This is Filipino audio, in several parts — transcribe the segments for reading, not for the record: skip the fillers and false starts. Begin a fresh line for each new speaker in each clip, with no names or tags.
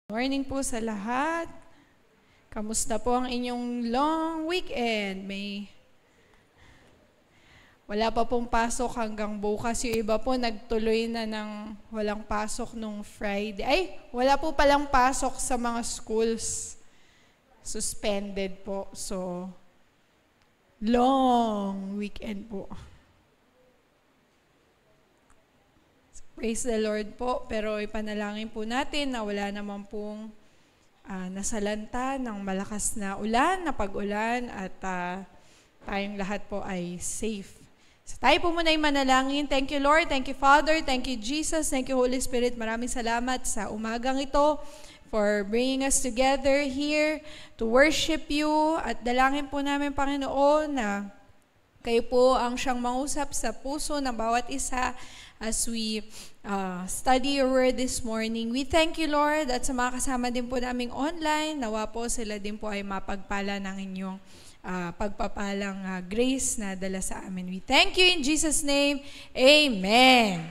Morning po sa lahat. Kamusta po ang inyong long weekend? Wala pa pong pasok hanggang bukas. Yung iba po nagtuloy na ng walang pasok nung Friday. Ay, wala po palang pasok sa mga schools. Suspended po. So, long weekend po. Praise the Lord po, pero ipanalangin po natin na wala naman pong nasalanta ng malakas na ulan, na pag-ulan, at tayong lahat po ay safe. So tayo po muna ay manalangin. Thank you Lord, thank you Father, thank you Jesus, thank you Holy Spirit. Maraming salamat sa umagang ito for bringing us together here to worship you. At dalangin po namin Panginoon na kayo po ang siyang mangusap sa puso ng bawat isa as we study your word this morning. We thank you, Lord, at sa mga kasama din po naming online, nawa po sila din po ay mapagpala ng inyong pagpapalang grace na dala sa amin. We thank you in Jesus' name. Amen.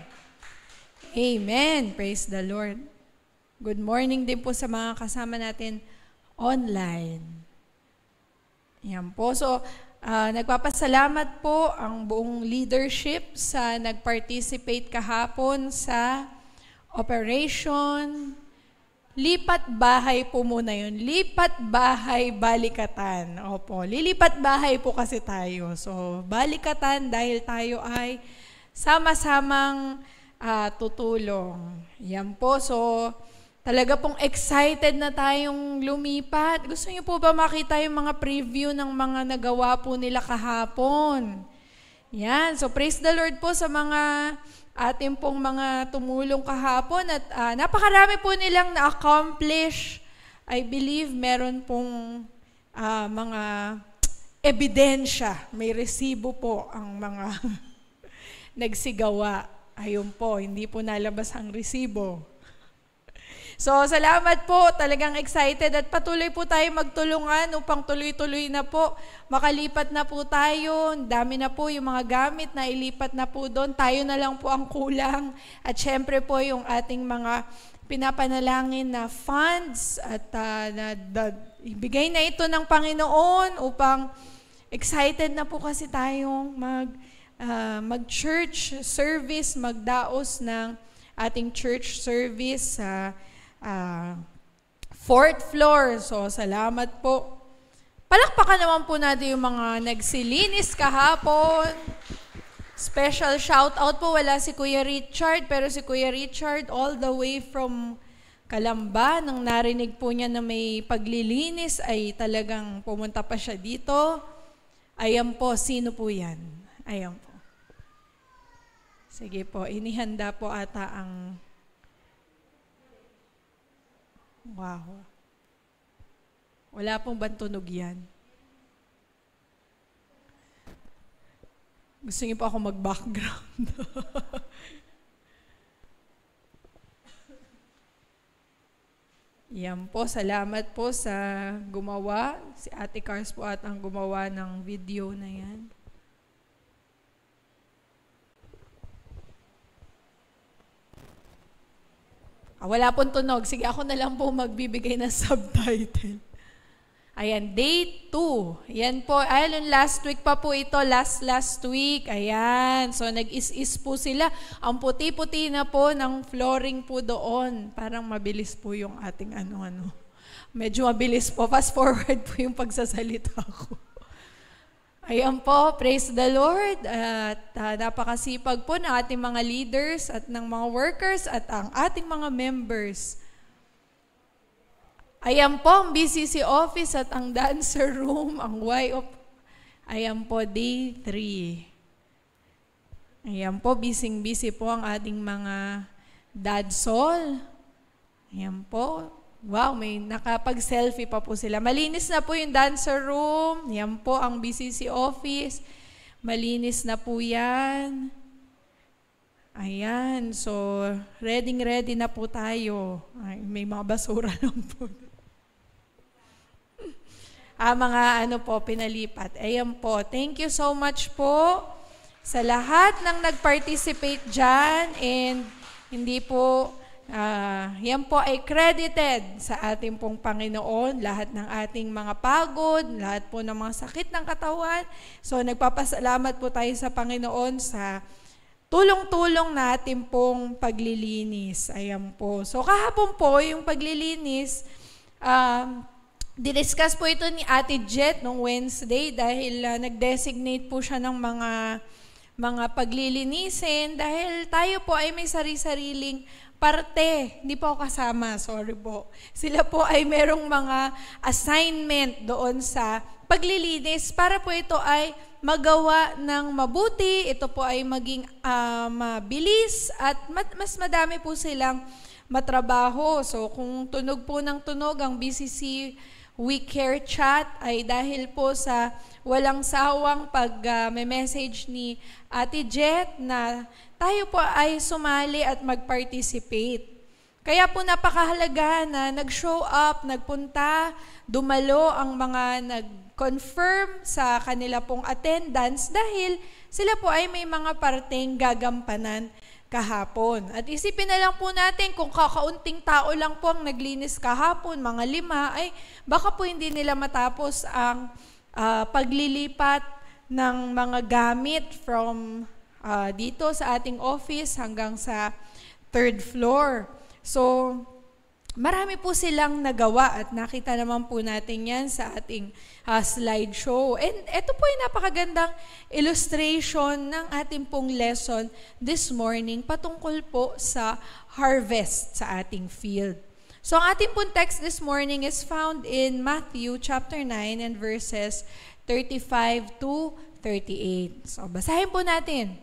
Amen. Praise the Lord. Good morning din po sa mga kasama natin online. Yan po. So, nagpapasalamat po ang buong leadership sa nag-participate kahapon sa Operation Lipat Bahay po muna yun. Lipat Bahay Balikatan. Opo, lilipat bahay po kasi tayo. So, balikatan dahil tayo ay sama-samang tutulong. Yan po. So, talaga pong excited na tayong lumipat. Gusto niyo po ba makita yung mga preview ng mga nagawa po nila kahapon? Yan. So praise the Lord po sa mga ating pong mga tumulong kahapon. At napakarami po nilang na-accomplish. I believe meron pong mga ebidensya. May resibo po ang mga nagsigawa. Ayun po, hindi po nalabas ang resibo. So, salamat po. Talagang excited at patuloy po tayo magtulungan upang tuloy-tuloy na po. Makalipat na po tayo. Dami na po yung mga gamit na ilipat na po doon. Tayo na lang po ang kulang. At syempre po yung ating mga pinapanalangin na funds at ibigay na ito ng Panginoon upang excited na po kasi tayong mag-church service, magdaos ng ating church service sa 4th floor. So, salamat po. Palakpakan naman po natin yung mga nagsilinis kahapon. Special shout out po. Wala si Kuya Richard, pero si Kuya Richard all the way from Calamba, nang narinig po niya na may paglilinis, ay talagang pumunta pa siya dito. Ayan po, sino po yan? Ayan po. Sige po, inihanda po ata ang... Wow. Wala pong bantunog yan. Gusto niyo po ako mag-background. Yan po, salamat po sa gumawa. Si Ate Cars po at ang gumawa ng video na yan. Wala pong tunog. Sige, ako na lang po magbibigay ng subtitle. Ayan, day 2. Yan po. Ayan, last week pa po ito. Last week. Ayan. So, nag-is-is po sila. Ang puti-puti na po ng flooring po doon. Parang mabilis po yung ating ano-ano. Medyo mabilis po. Fast forward po yung pagsasalita ko. Ayan po, praise the Lord. At napakasipag po ng ating mga leaders at ng mga workers at ang ating mga members. Ayan po, ang BCC office at ang dancer room, ang YOP. Ayan po, day 3. Ayan po, busy po ang ating mga dadsol. Ayan po. Wow, may nakapag-selfie pa po sila. Malinis na po yung dancer room. Yan po ang BCC office. Malinis na po yan. Ayan, so ready na po tayo. Ay, may mga basura lang po. Mga pinalipat. Ayan po. Thank you so much po sa lahat ng nag-participate dyan. And hindi po Yan po ay credited sa ating pong Panginoon, lahat ng ating mga pagod, lahat po ng mga sakit ng katawan. So nagpapasalamat po tayo sa Panginoon sa tulong-tulong natin pong paglilinis. Ayan po. So kahapon po, yung paglilinis, didiscuss po ito ni Ate Jet noong Wednesday dahil nag-designate po siya ng mga paglilinisin dahil tayo po ay may sari-sariling parte. Hindi po ako kasama, sorry po. Sila po ay merong mga assignment doon sa paglilinis para po ito ay magawa ng mabuti, ito po ay maging mabilis at mas madami po silang matrabaho. So kung tunog po ng tunog ang BCC We Care Chat ay dahil po sa walang sawang pag-message ni Ate Jet na tayo po ay sumali at mag-participate. Kaya po napakahalaga na nag-show up, nagpunta, dumalo ang mga nag-confirm sa kanila pong attendance dahil sila po ay may mga parteng gagampanan kahapon. At isipin na lang po natin kung kakaunting tao lang po ang naglinis kahapon, mga 5, ay baka po hindi nila matapos ang paglilipat ng mga gamit from dito sa ating office hanggang sa 3rd floor. So, marami po silang nagawa at nakita naman po natin yan sa ating slideshow. And ito po ay napakagandang illustration ng ating pong lesson this morning patungkol po sa harvest sa ating field. So, ang ating pong text this morning is found in Matthew chapter 9 and verses 35 to 38. So, basahin po natin.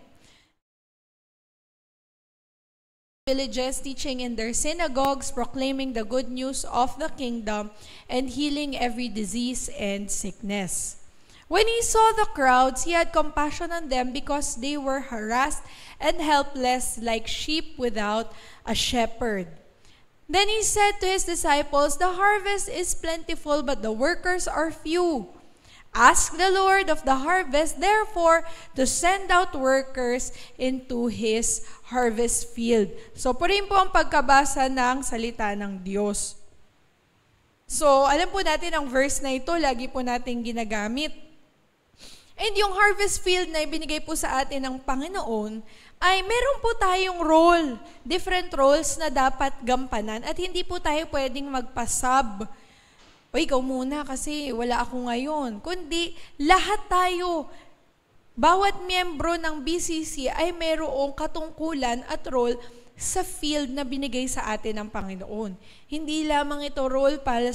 Villages, teaching in their synagogues, proclaiming the good news of the kingdom, and healing every disease and sickness. When he saw the crowds, he had compassion on them because they were harassed and helpless like sheep without a shepherd. Then he said to his disciples, "The harvest is plentiful, but the workers are few. Ask the Lord of the harvest, therefore, to send out workers into His harvest field." So, po rin po ang pagkabasa ng salita ng Diyos. So, alam po natin ang verse na ito, lagi po natin ginagamit. And yung harvest field na ibinigay po sa atin ng Panginoon, ay meron po tayong role, different roles na dapat gampanan at hindi po tayo pwedeng magpasab. O ikaw muna kasi wala ako ngayon. Kundi lahat tayo, bawat miyembro ng BCC ay mayroong katungkulan at role sa field na binigay sa atin ng Panginoon. Hindi lamang ito role para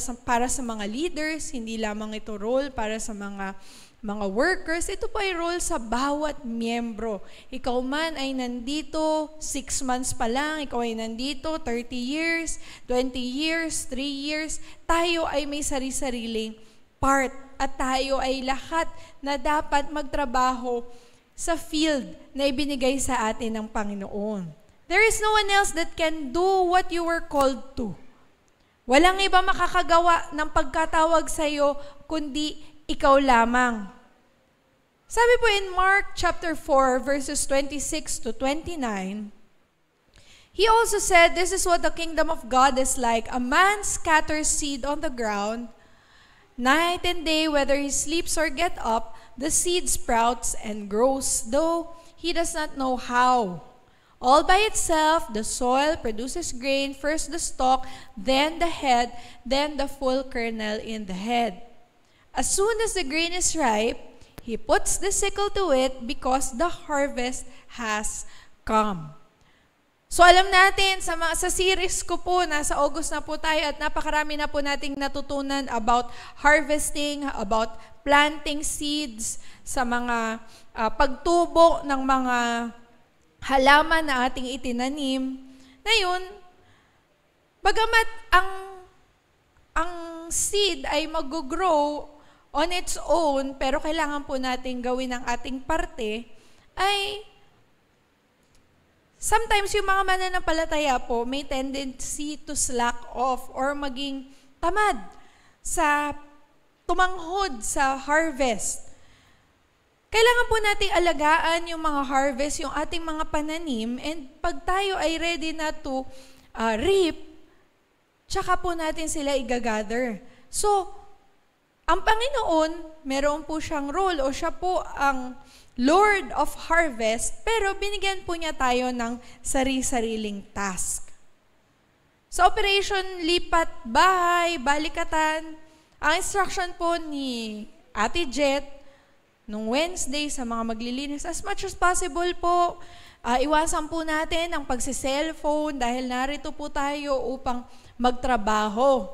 sa mga leaders, hindi lamang ito role para sa mga workers, ito po ay role sa bawat miyembro. Ikaw man ay nandito 6 months pa lang, ikaw ay nandito 30 years, 20 years, 3 years, tayo ay may sari-sariling part at tayo ay lahat na dapat magtrabaho sa field na ibinigay sa atin ng Panginoon. There is no one else that can do what you were called to. Walang iba makakagawa ng pagkatawag sa iyo kundi ikaw lamang. Sabi po in Mark chapter 4 verses 26 to 29, he also said, "This is what the kingdom of God is like. A man scatters seed on the ground. Night and day, whether he sleeps or get up, the seed sprouts and grows, though he does not know how. All by itself, the soil produces grain, first the stalk, then the head, then the full kernel in the head. As soon as the grain is ripe, he puts the sickle to it because the harvest has come." So alam natin, sa series ko po, nasa August na po tayo at napakarami na po nating natutunan about harvesting, about planting seeds, sa mga pagtubo ng mga halaman na ating itinanim. Ngayon, bagamat ang seed ay mag-grow on its own, pero kailangan po natin gawin ang ating parte, ay sometimes yung mga mananampalataya po may tendency to slack off or maging tamad sa tumanghod sa harvest. Kailangan po nating alagaan yung mga harvest, yung ating mga pananim, and pag tayo ay ready na to reap, tsaka po natin sila igagather. So, ang Panginoon, meron po siyang role o siya po ang Lord of Harvest, pero binigyan po niya tayo ng sari-sariling task. Sa Operation Lipat Bahay, Balikatan, ang instruction po ni Ate Jet, nung Wednesday sa mga maglilinis, as much as possible po, iwasan po natin ang pagsi-cellphone dahil narito po tayo upang magtrabaho.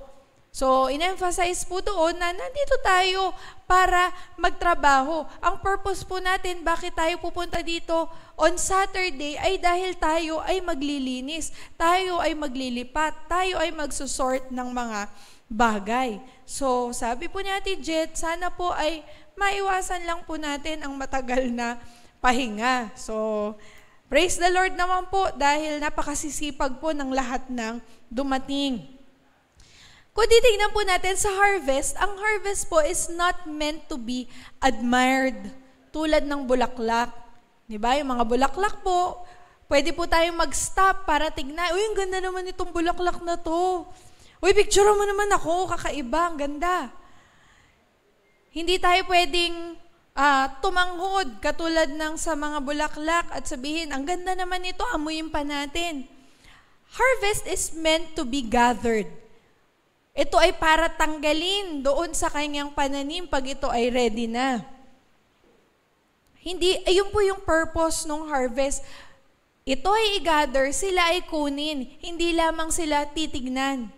So, in-emphasize po doon na nandito tayo para magtrabaho. Ang purpose po natin, bakit tayo pupunta dito on Saturday, ay dahil tayo ay maglilinis, tayo ay maglilipat, tayo ay magsusort ng mga bagay. So, sabi po ni Ate Jet, sana po ay maiwasan lang po natin ang matagal na pahinga. So, praise the Lord naman po dahil napakasisipag po ng lahat ng dumating. Kung titignan po natin sa harvest, ang harvest po is not meant to be admired tulad ng bulaklak. Diba? Yung mga bulaklak po, pwede po tayong mag-stop para tignan, uy, ang ganda naman itong bulaklak na to. Uy, picture mo naman ako, kakaiba, ang ganda. Hindi tayo pwedeng tumanghod katulad ng sa mga bulaklak at sabihin, ang ganda naman ito, amuyin pa natin. Harvest is meant to be gathered. Ito ay para tanggalin doon sa kanyang pananim pag ito ay ready na. Hindi, ayun po yung purpose ng harvest. Ito ay i-gather, sila ay kunin, hindi lamang sila titignan.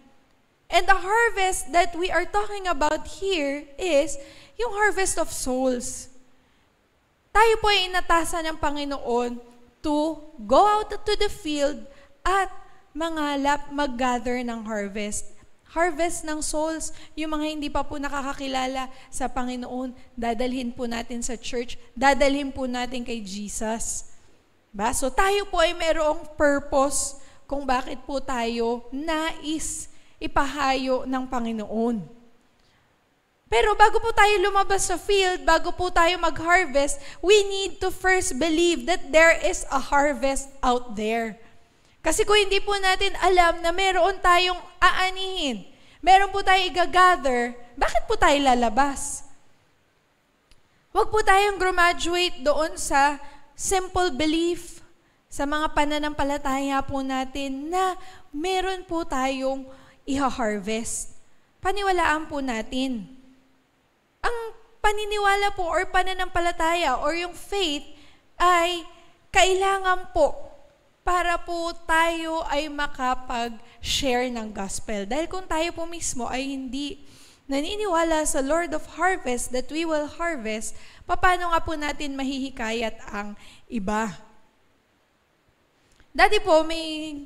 And the harvest that we are talking about here is yung harvest of souls. Tayo po ay inatasan ng Panginoon to go out to the field at mangalap, mag-gather ng harvest. Harvest ng souls, yung mga hindi pa po nakakakilala sa Panginoon, dadalhin po natin sa church, dadalhin po natin kay Jesus. Ba? So tayo po ay mayroong purpose kung bakit po tayo nais ipahayo ng Panginoon. Pero bago po tayo lumabas sa field, bago po tayo mag-harvest, we need to first believe that there is a harvest out there. Kasi kung hindi po natin alam na meron tayong aanihin, meron po tayong i-gather, bakit po tayo lalabas? Huwag po tayong graduate doon sa simple belief, sa mga pananampalataya po natin na meron po tayong iha-harvest. Paniwalaan po natin. Ang paniniwala po or pananampalataya or yung faith ay kailangan po para po tayo ay makapag-share ng gospel. Dahil kung tayo po mismo ay hindi naniniwala sa Lord of Harvest that we will harvest, paano nga po natin mahihikayat ang iba? Dati po, may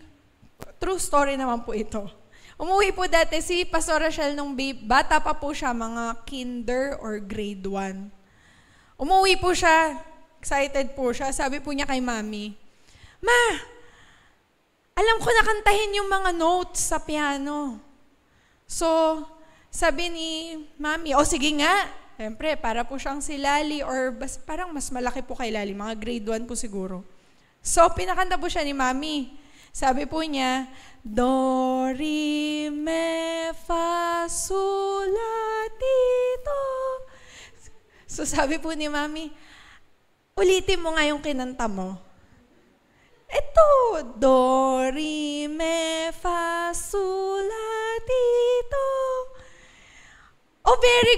true story naman po ito. Umuwi po dati si Pastor Rachel nung bata pa po siya, mga kinder or grade 1. Umuwi po siya, excited po siya, sabi po niya kay Mami, Ma, alam ko na kantahin yung mga notes sa piano. So, sabi ni Mami, o sige nga. Siyempre, para po siyang si Lali or parang mas malaki po kay Lali, mga grade 1 po siguro. So, pinakanta po siya ni Mami. Sabi po niya, Do, Re, Me, Fa, Sol, La, Ti, Do. So, sabi po ni Mami, ulitin mo nga yung kinanta mo. Ito, Do, Re, Me, Fa, Sol, La, Ti, Do. Oh, very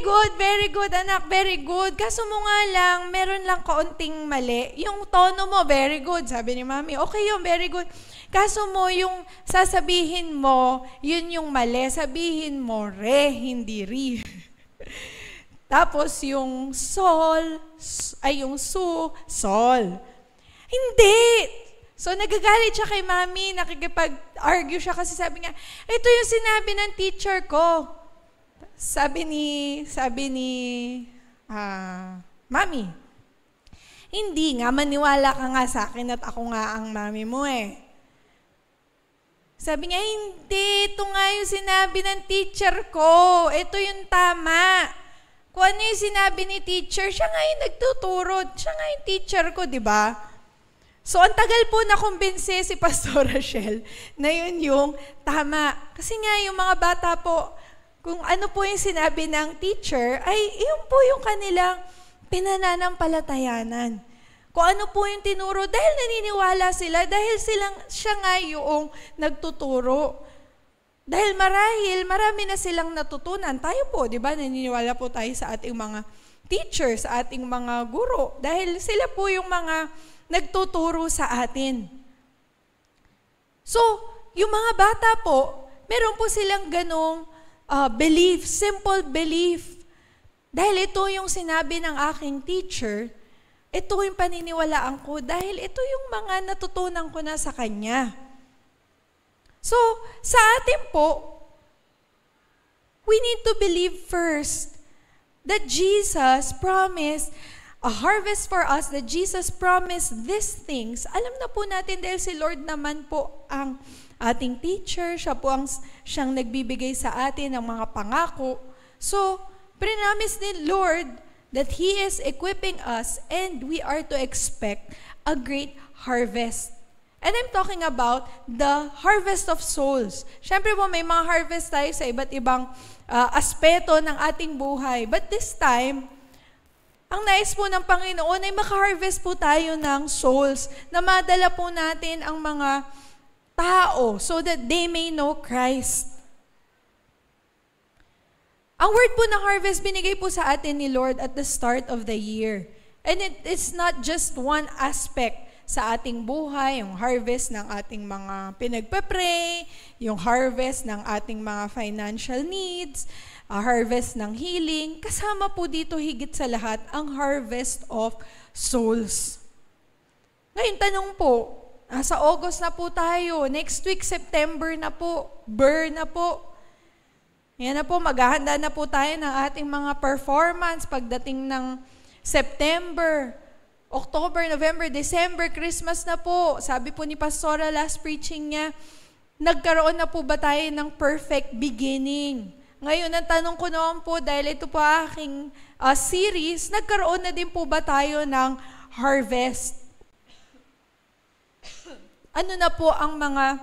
good, anak, very good. Kaso mo nga lang, meron lang kaunting mali. Yung tono mo, very good, sabi ni Mami. Okay yun, very good. Kaso mo, yung sasabihin mo, yun yung mali. Sabihin mo, Re, hindi Ri. Tapos yung Sol, ay yung Su, Sol. Hindi! So, nagagalit siya kay Mami, nakikipag-argue siya kasi sabi niya, ito yung sinabi ng teacher ko. Sabi ni Mami, hindi nga, maniwala ka nga sa akin at ako nga ang mami mo eh. Sabi niya, hindi, ito nga yung sinabi ng teacher ko. Ito yung tama. Kung ano yung sinabi ni teacher, siya nga yung nagtuturo. Siya nga yung teacher ko, di ba? So, ang tagal po na kumbinse si Pastor Rachel na yun yung tama. Kasi nga, yung mga bata po, kung ano po yung sinabi ng teacher, ay yun po yung kanilang pinananampalatayanan. Kung ano po yung tinuro, dahil naniniwala sila, dahil siya nga yung nagtuturo. Dahil marami na silang natutunan. Tayo po, di ba, naniniwala po tayo sa ating mga teachers, sa ating mga guro. Dahil sila po yung mga nagtuturo sa atin. So, yung mga bata po, meron po silang ganong belief, simple belief. Dahil ito yung sinabi ng aking teacher, ito yung paniniwalaan ko dahil ito yung mga natutunan ko na sa kanya. So, sa atin po, we need to believe first that Jesus promised a harvest for us, that Jesus promised these things. Alam na po natin dahil si Lord naman po ang ating teacher, siya po siyang nagbibigay sa atin ng mga pangako. So, promise ni Lord that He is equipping us and we are to expect a great harvest. And I'm talking about the harvest of souls. Siyempre po may mga harvest tayo sa iba't ibang aspeto ng ating buhay. But this time, ang nais po ng Panginoon ay maka-harvest po tayo ng souls na madala po natin ang mga tao so that they may know Christ. Ang word po ng harvest binigay po sa atin ni Lord at the start of the year. And it is not just one aspect sa ating buhay, yung harvest ng ating mga pinagpe-pray, yung harvest ng ating mga financial needs, harvest ng healing. Kasama po dito higit sa lahat ang harvest of souls. Ngayon, tanong po, sa August na po tayo, next week, September na po, burn na po. Yan na po, maghahanda na po tayo ng ating mga performance pagdating ng September, October, November, December, Christmas na po. Sabi po ni Pastora last preaching niya, nagkaroon na po ba tayo ng perfect beginning? Ngayon, ang tanong ko naman po, dahil ito po aking series, nagkaroon na din po ba tayo ng harvest? Ano na po ang mga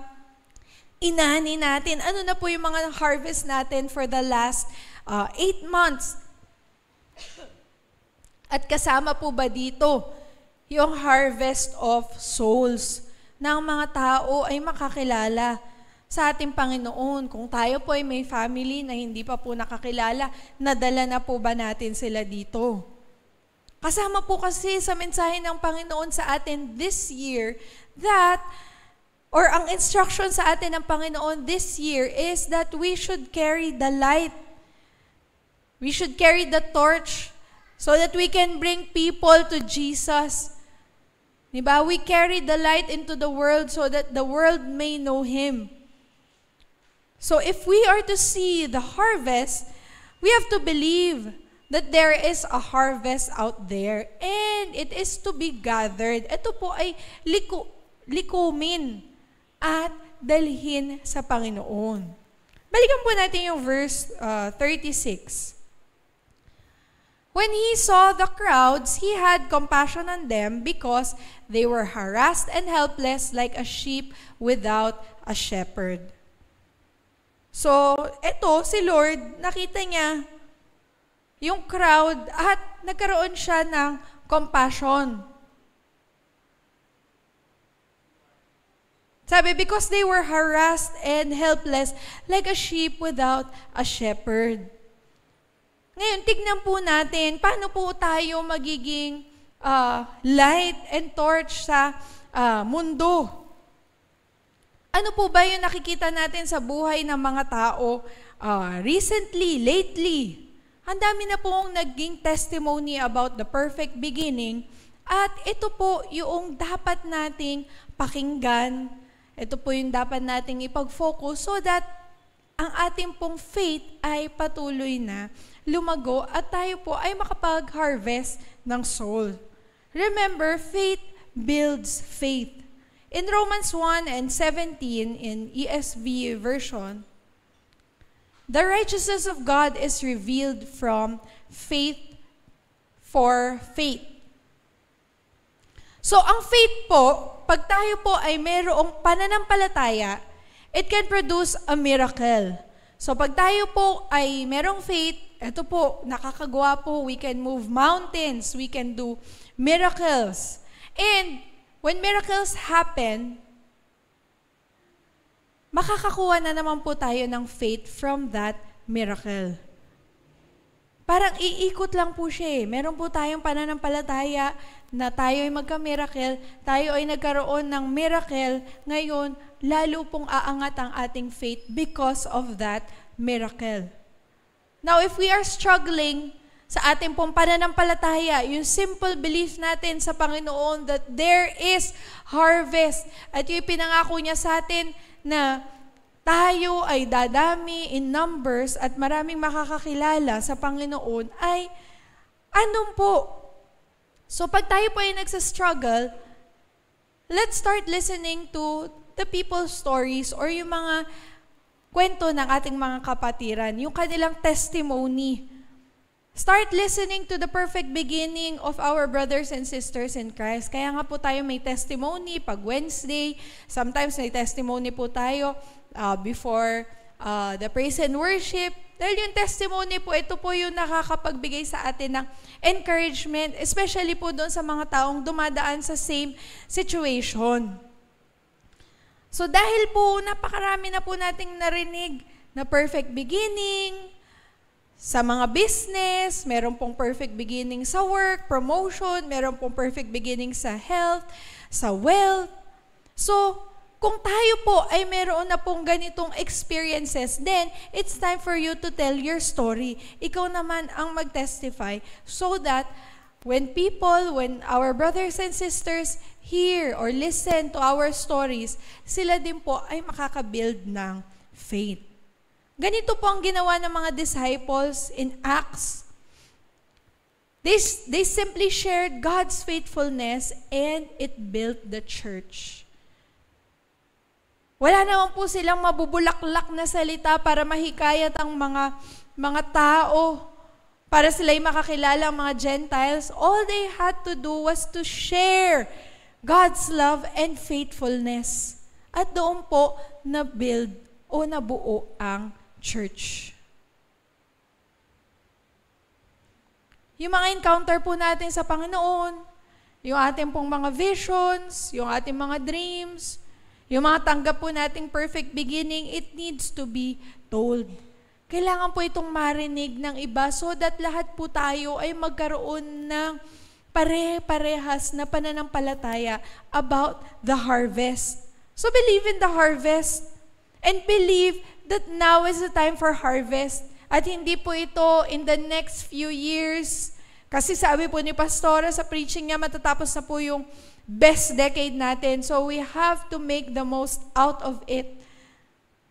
inani natin? Ano na po yung mga harvest natin for the last 8 months? At kasama po ba dito yung harvest of souls na ang mga tao ay makakilala sa ating Panginoon? Kung tayo po ay may family na hindi pa po nakakilala, nadala na po ba natin sila dito? Kasama po kasi sa mensahe ng Panginoon sa atin this year that, or ang instruction sa atin ng Panginoon this year is that we should carry the light. We should carry the torch so that we can bring people to Jesus. Diba? We carry the light into the world so that the world may know Him. So if we are to see the harvest, we have to believe that there is a harvest out there and it is to be gathered. Ito po ay likumin at dalhin sa Panginoon. Balikan po natin yung verse 36. When He saw the crowds, He had compassion on them because they were harassed and helpless like a sheep without a shepherd. So, eto, si Lord, nakita niya yung crowd at nagkaroon siya ng compassion. Sabi, because they were harassed and helpless like a sheep without a shepherd. Ngayon, tignan po natin, paano po tayo magiging light and torch sa mundo? Ano po ba yung nakikita natin sa buhay ng mga tao recently, lately? Ang dami na pong naging testimony about the perfect beginning at ito po yung dapat nating pakinggan. Ito po yung dapat nating ipag-focus so that ang ating pong faith ay patuloy na lumago at tayo po ay makapag-harvest ng soul. Remember, faith builds faith. In Romans 1:17 in ESV version, the righteousness of God is revealed from faith for faith. So, ang faith po, pag tayo po ay mayroong pananampalataya, it can produce a miracle. So, pag tayo po ay mayroong faith, ito po, nakakagawa po, we can move mountains, we can do miracles. And, when miracles happen, makakakuha na naman po tayo ng faith from that miracle. Parang iikot lang po siya eh. Meron po tayong pananampalataya na tayo ay magka-miracle, tayo ay nagkaroon ng miracle, ngayon, lalo pong aangat ang ating faith because of that miracle. Now, if we are struggling sa ating pong pananampalataya, yung simple belief natin sa Panginoon that there is harvest, at yung pinangako niya sa atin na tayo ay dadami in numbers at maraming makakakilala sa Panginoon ay anong po? So pag tayo po ay nagsa-struggle, let's start listening to the people's stories or yung mga kwento ng ating mga kapatiran, yung kanilang testimony. Start listening to the perfect beginning of our brothers and sisters in Christ. Kaya nga po tayo may testimony pag Wednesday. Sometimes may testimony po tayo before the praise and worship. Dahil yung testimony po, ito po yung nakakapagbigay sa atin ng encouragement, especially po doon sa mga taong dumadaan sa same situation. So dahil po, napakarami na po nating narinig na perfect beginning, sa mga business, meron pong perfect beginning sa work, promotion, meron pong perfect beginning sa health, sa wealth. So, kung tayo po ay meron na pong ganitong experiences, then it's time for you to tell your story. Ikaw naman ang mag-testify so that when our brothers and sisters hear or listen to our stories, sila din po ay makakabuild ng faith. Ganito po ang ginawa ng mga disciples in Acts. They simply shared God's faithfulness and it built the church. Wala naman po silang mabubulaklak na salita para mahikayat ang mga tao, para sila'y makakilala ang mga Gentiles. All they had to do was to share God's love and faithfulness. At doon po na-build o nabuo ang church. Yung mga encounter po natin sa Panginoon, yung ating pong mga visions, yung ating mga dreams, yung mga tanggap po nating perfect beginning, it needs to be told. Kailangan po itong marinig ng iba so that lahat po tayo ay magkaroon ng pare-parehas na pananampalataya about the harvest. So believe in the harvest and believe that now is the time for harvest. At hindi po ito in the next few years. Kasi sabi po ni Pastora sa preaching niya, matatapos na po yung best decade natin. So we have to make the most out of it.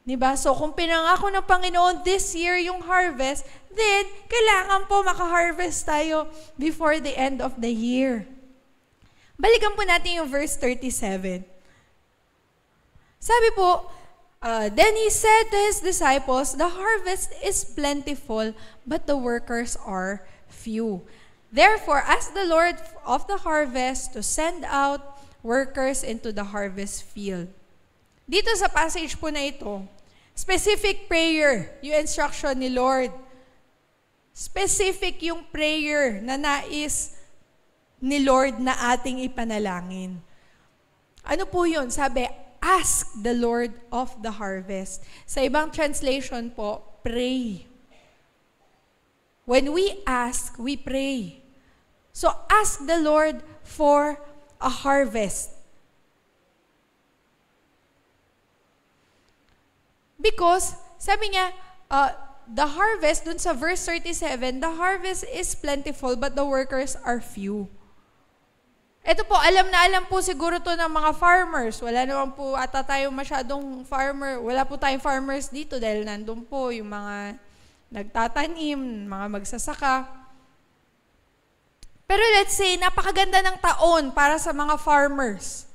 Diba? So kung pinangako ng Panginoon this year yung harvest, then kailangan po maka-harvest tayo before the end of the year. Balikan po natin yung verse 37. Sabi po, then he said to his disciples, the harvest is plentiful, but the workers are few. Therefore, ask the Lord of the harvest to send out workers into the harvest field. Dito sa passage po na ito, specific prayer, yung instruction ni Lord. Specific yung prayer na nais ni Lord na ating ipanalangin. Ano po yun? Sabi, ask the Lord of the harvest. Sa ibang translation po, pray. When we ask, we pray. So ask the Lord for a harvest. Because, sabi niya, the harvest, dun sa verse 37, the harvest is plentiful, but the workers are few. Ito po, alam na alam po siguro to ng mga farmers. Wala naman po ata tayong masyadong farmer. Wala po tayong farmers dito dahil nandun po yung mga nagtatanim, mga magsasaka. Pero let's say, napakaganda ng taon para sa mga farmers.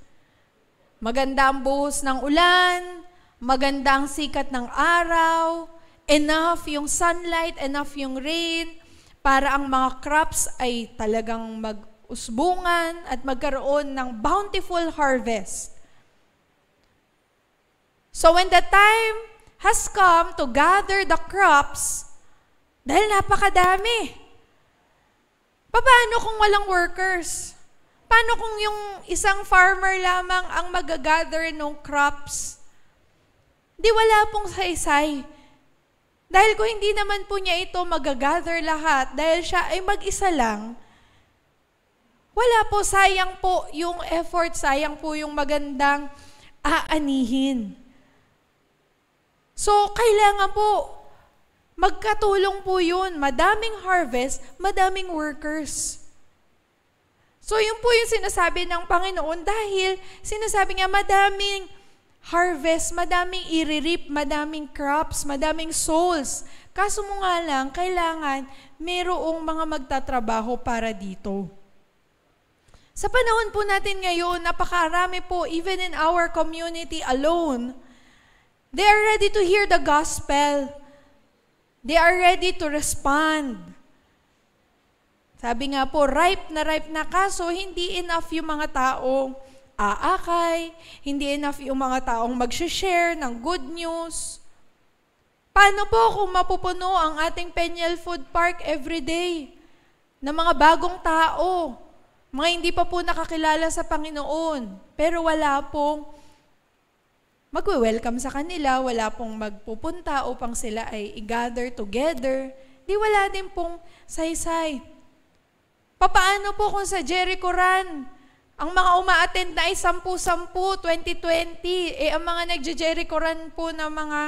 Maganda ang buhos ng ulan, maganda ang sikat ng araw, enough yung sunlight, enough yung rain, para ang mga crops ay talagang usbungan at magkaroon ng bountiful harvest. So when the time has come to gather the crops, dahil napakadami, paano kung walang workers? Paano kung yung isang farmer lamang ang mag-gather ng crops? Di wala pong saysay. Dahil kung hindi naman po niya ito mag-gather lahat, dahil siya ay mag-isa lang, wala po, sayang po yung effort, sayang po yung magandang aanihin. So, kailangan po, magkatulong po yun. Madaming harvest, madaming workers. So, yun po yung sinasabi ng Panginoon dahil sinasabi niya madaming harvest, madaming i-reap, madaming crops, madaming souls. Kaso mo nga lang, kailangan mayroong mga magtatrabaho para dito. Sa panahon po natin ngayon, napakarami po, even in our community alone, they are ready to hear the gospel. They are ready to respond. Sabi nga po, ripe na kaso, hindi enough yung mga taong aakay, hindi enough yung mga taong mag-share ng good news. Paano po kung mapupuno ang ating Peñal Food Park everyday ng mga bagong tao, mga hindi pa po nakakilala sa Panginoon, pero wala pong magwe-welcome sa kanila, wala pong magpupunta upang sila ay i-gather together, di wala din pong saysay. Papaano po kung sa Jericho Run, ang mga uma-attend na ay 10-10, 20-20, ang mga nagje-Jericho Run po ng mga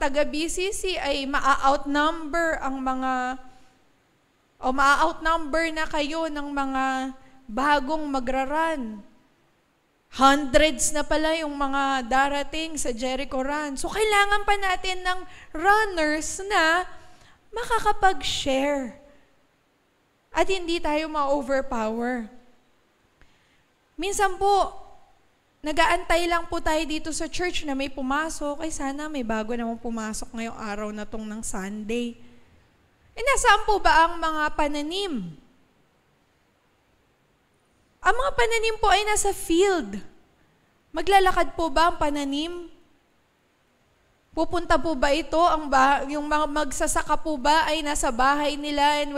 taga-BCC ay maa-outnumber ang mga, o maa-outnumber na kayo ng mga bagong magra-run. Hundreds na pala yung mga darating sa Jericho Run. So, kailangan pa natin ng runners na makakapag-share. At hindi tayo ma-overpower. Minsan po, nag-aantay lang po tayo dito sa church na may pumasok. Ay sana may bago namang pumasok ngayong araw na tong ng Sunday. Nasaan po ba ang mga pananim? Ang mga pananim po ay nasa field. Maglalakad po ba ang pananim? Pupunta po ba ito, yung mga magsasaka po ba ay nasa bahay nila, and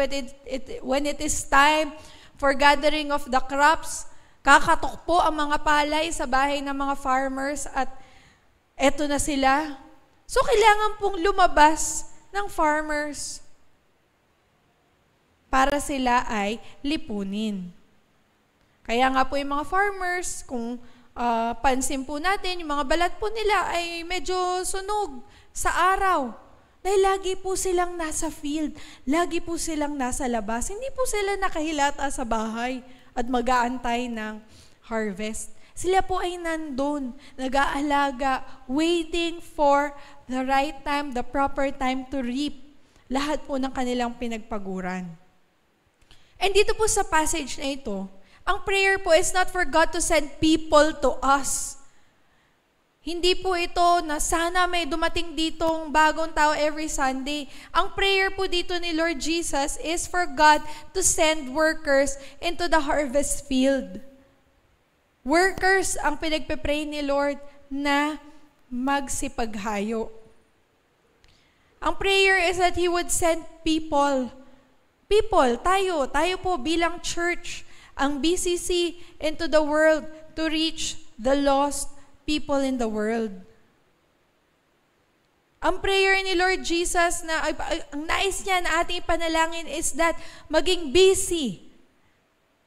when it is time for gathering of the crops, kakatok po ang mga palay sa bahay ng mga farmers at eto na sila. So, kailangan pong lumabas ng farmers para sila ay lipunin. Kaya nga po yung mga farmers, kung pansin po natin, yung mga balat po nila ay medyo sunog sa araw. Dahil lagi po silang nasa field, lagi po silang nasa labas. Hindi po sila nakahilata sa bahay at mag-aantay ng harvest. Sila po ay nandun, nag-aalaga, waiting for the right time, the proper time to reap lahat po ng kanilang pinagpaguran. And dito po sa passage na ito, ang prayer po is not for God to send people to us. Hindi po ito na sana may dumating ditong bagong tao every Sunday. Ang prayer po dito ni Lord Jesus is for God to send workers into the harvest field. Workers ang pinagpe-pray ni Lord na magsipaghayo. Ang prayer is that He would send people. People, tayo po bilang church, ang BCC into the world to reach the lost people in the world. Ang prayer ni Lord Jesus na ang nais niya na ating ipanalangin is that maging busy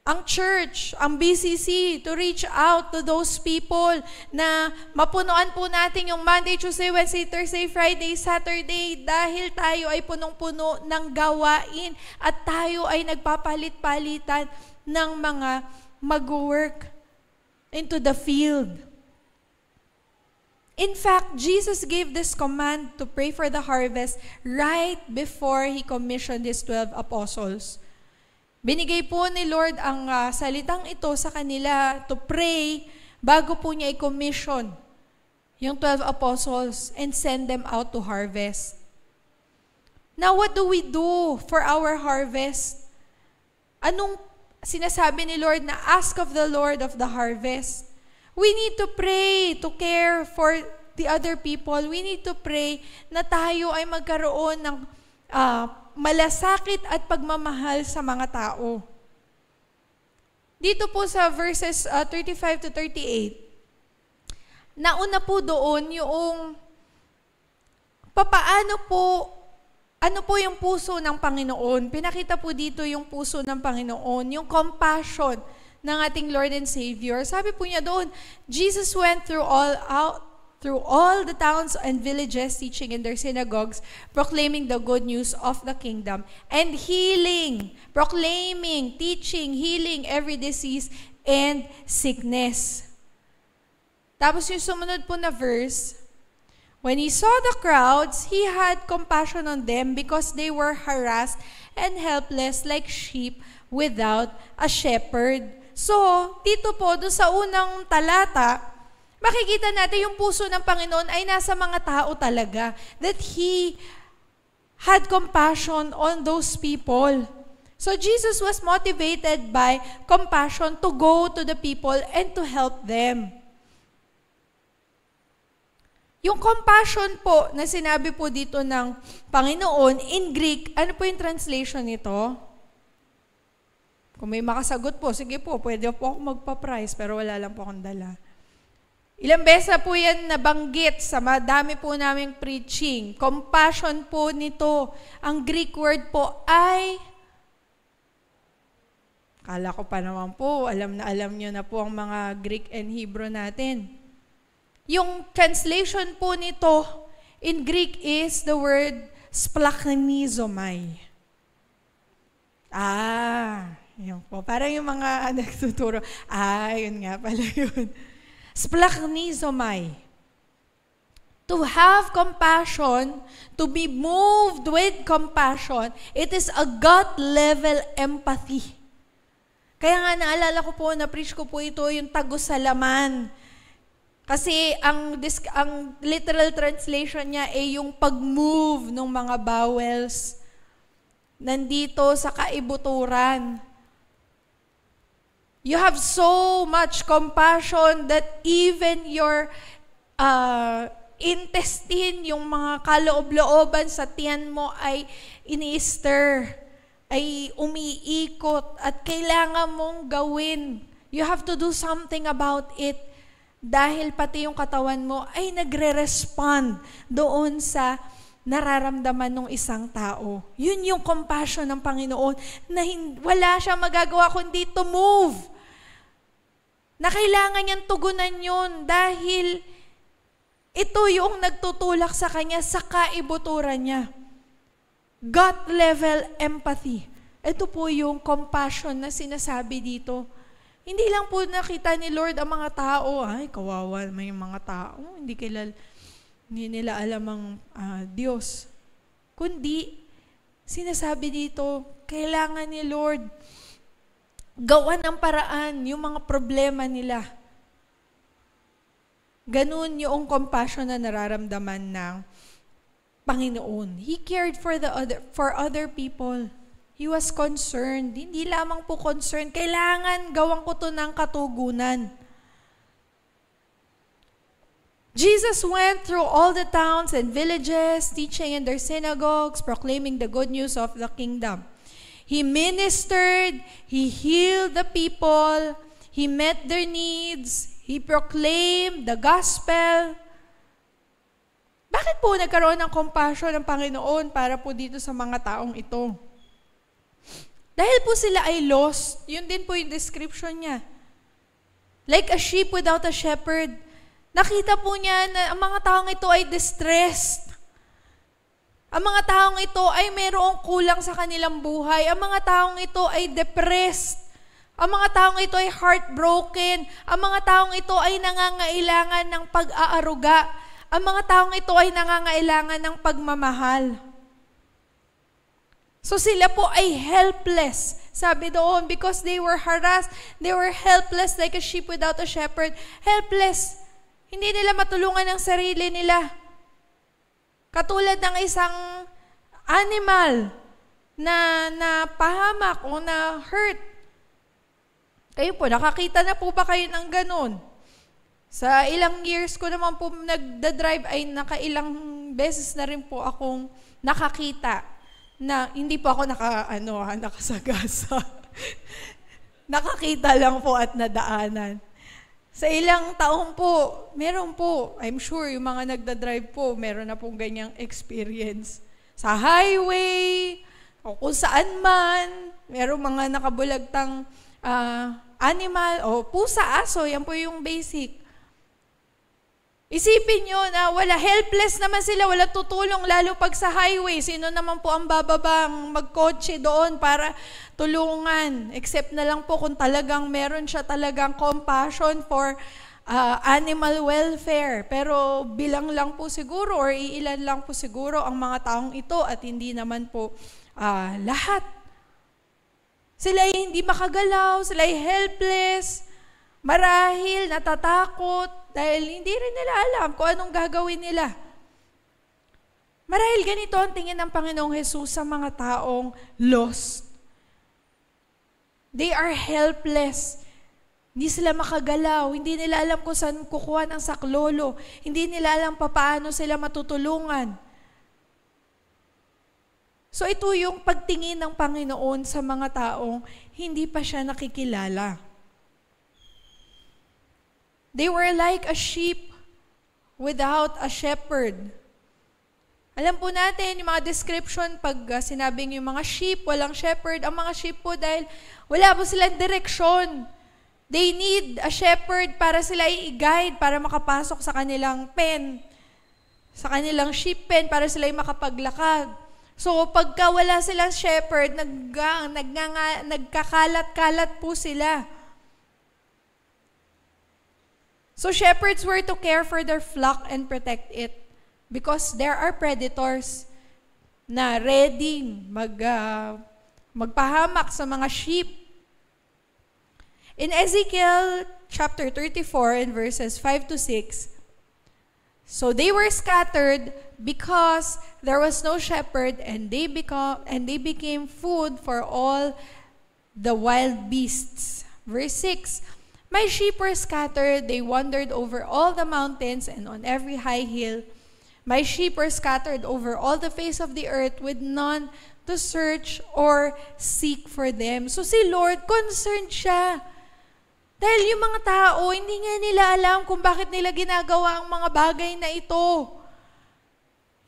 ang church, ang BCC, to reach out to those people na mapunuan po natin yung Monday, Tuesday, Wednesday, Thursday, Friday, Saturday dahil tayo ay punong-puno ng gawain at tayo ay nagpapalit-palitan ng mga mag-work into the field. In fact, Jesus gave this command to pray for the harvest right before He commissioned His 12 apostles. Binigay po ni Lord ang salitang ito sa kanila to pray bago po niya i-commission yung 12 apostles and send them out to harvest. Now, what do we do for our harvest? sinasabi ni Lord na ask of the Lord of the harvest. We need to pray to care for the other people. We need to pray na tayo ay magkaroon ng malasakit at pagmamahal sa mga tao. Dito po sa verses 35 to 38, nauna po doon yung ano po yung puso ng Panginoon. Pinakita po dito yung puso ng Panginoon, yung compassion ng ating Lord and Savior. Sabi po niya doon, Jesus went through all the towns and villages, teaching in their synagogues, proclaiming the good news of the kingdom, and healing, proclaiming, teaching, healing every disease and sickness. Tapos yung sumunod po na verse, when he saw the crowds, he had compassion on them because they were harassed and helpless like sheep without a shepherd. So, dito po, doon sa unang talata, makikita natin yung puso ng Panginoon ay nasa mga tao talaga. That He had compassion on those people. So Jesus was motivated by compassion to go to the people and to help them. Yung compassion po na sinabi po dito ng Panginoon, in Greek, ano po yung translation nito? Kung may makasagot po, sige po, pwede po ako magpa-prize, pero wala lang po akong dala. Ilang beses po yan nabanggit sa madami po naming preaching. Compassion po nito, ang Greek word po ay, kala ko pa naman po, alam nyo na po ang mga Greek and Hebrew natin. Yung translation po nito in Greek is the word splachnizomai. Yun po. Parang yung mga nagtuturo, yun nga pala yun. Splachnizomai. To have compassion, to be moved with compassion, it is a gut-level empathy. Kaya nga naalala ko po, na-preach ko po ito, yung tagos-salaman. Kasi ang literal translation niya ay yung pag-move ng mga bowels nandito sa kaibuturan. You have so much compassion that even your intestine, yung mga kaloob-looban sa tiyan mo ay ini-stir, ay umiikot at kailangan mong gawin. You have to do something about it. Dahil pati yung katawan mo ay nagre-respond doon sa nararamdaman ng isang tao. Yun yung compassion ng Panginoon na wala siyang magagawa kundi to move. Na kailangan niyang tugunan yun dahil ito yung nagtutulak sa kanya sa kaibuturan niya. Gut-level empathy. Ito po yung compassion na sinasabi dito. Hindi lang po nakita ni Lord ang mga tao, kawawa may mga tao, hindi nila alam ang Diyos. Kundi, sinasabi dito, kailangan ni Lord gawan ng paraan yung mga problema nila. Ganun yung compassion na nararamdaman ng Panginoon. He cared for other people. He was concerned. Hindi lamang po concerned. Kailangan gawan ko to ng katugunan. Jesus went through all the towns and villages, teaching in their synagogues, proclaiming the good news of the kingdom. He ministered, He healed the people, He met their needs, He proclaimed the gospel. Bakit po nagkaroon ng compassion ng Panginoon para po dito sa mga taong ito? Dahil po sila ay lost, yun din po yung description niya. Like a sheep without a shepherd. Nakita po niya na ang mga taong ito ay distressed. Ang mga taong ito ay mayroong kulang sa kanilang buhay. Ang mga taong ito ay depressed. Ang mga taong ito ay heartbroken. Ang mga taong ito ay nangangailangan ng pag-aaruga. Ang mga taong ito ay nangangailangan ng pagmamahal. So sila po ay helpless. Sabi doon, because they were harassed, they were helpless like a sheep without a shepherd. Helpless. Hindi nila matulungan ang sarili nila. Katulad ng isang animal na pahamak o na hurt. Kayo po, nakakita na po ba kayo ng ganun? Sa ilang years ko naman po nagda-drive ay nakailang beses na rin po akong nakakita na hindi po ako nakasagasa. Nakakita lang po at nadaanan. Sa ilang taon po, meron po, I'm sure yung mga nagda-drive po, meron na pong ganyang experience. Sa highway, o kung saan man, meron mga nakabulagtang animal, o pusa, aso, yan po yung basic. Isipin nyo na helpless naman sila, wala tutulong, lalo pag sa highway. Sino naman po ang bababang magkotse doon para tulungan? Except na lang po kung talagang meron siya talagang compassion for animal welfare. Pero bilang lang po siguro or iilan lang po siguro ang mga taong ito at hindi naman po lahat. Sila ay hindi makagalaw, sila ay helpless, marahil natatakot, dahil hindi rin nila alam kung anong gagawin nila. Marahil ganito ang tingin ng Panginoong Hesus sa mga taong lost. They are helpless. Hindi sila makagalaw. Hindi nila alam kung saan kukuha ng saklolo. Hindi nila alam paano sila matutulungan. So ito yung pagtingin ng Panginoon sa mga taong hindi pa siya nakikilala. They were like a sheep without a shepherd. Alam po natin, yung mga description, pag sinabing yung mga sheep, walang shepherd, ang mga sheep po dahil wala po silang direksyon. They need a shepherd para sila i-guide, para makapasok sa kanilang pen, sa kanilang sheep pen, para sila makapaglakad. So, pagka wala silang shepherd, nagkakalat-kalat po sila. So shepherds were to care for their flock and protect it because there are predators na ready magpahamak sa mga sheep. In Ezekiel chapter 34 and verses 5 to 6, so they were scattered because there was no shepherd and they became food for all the wild beasts. Verse 6, my sheep were scattered, they wandered over all the mountains and on every high hill. My sheep were scattered over all the face of the earth with none to search or seek for them. So si Lord, concerned siya. Dahil yung mga tao, hindi nga nila alam kung bakit nila ginagawa ang mga bagay na ito.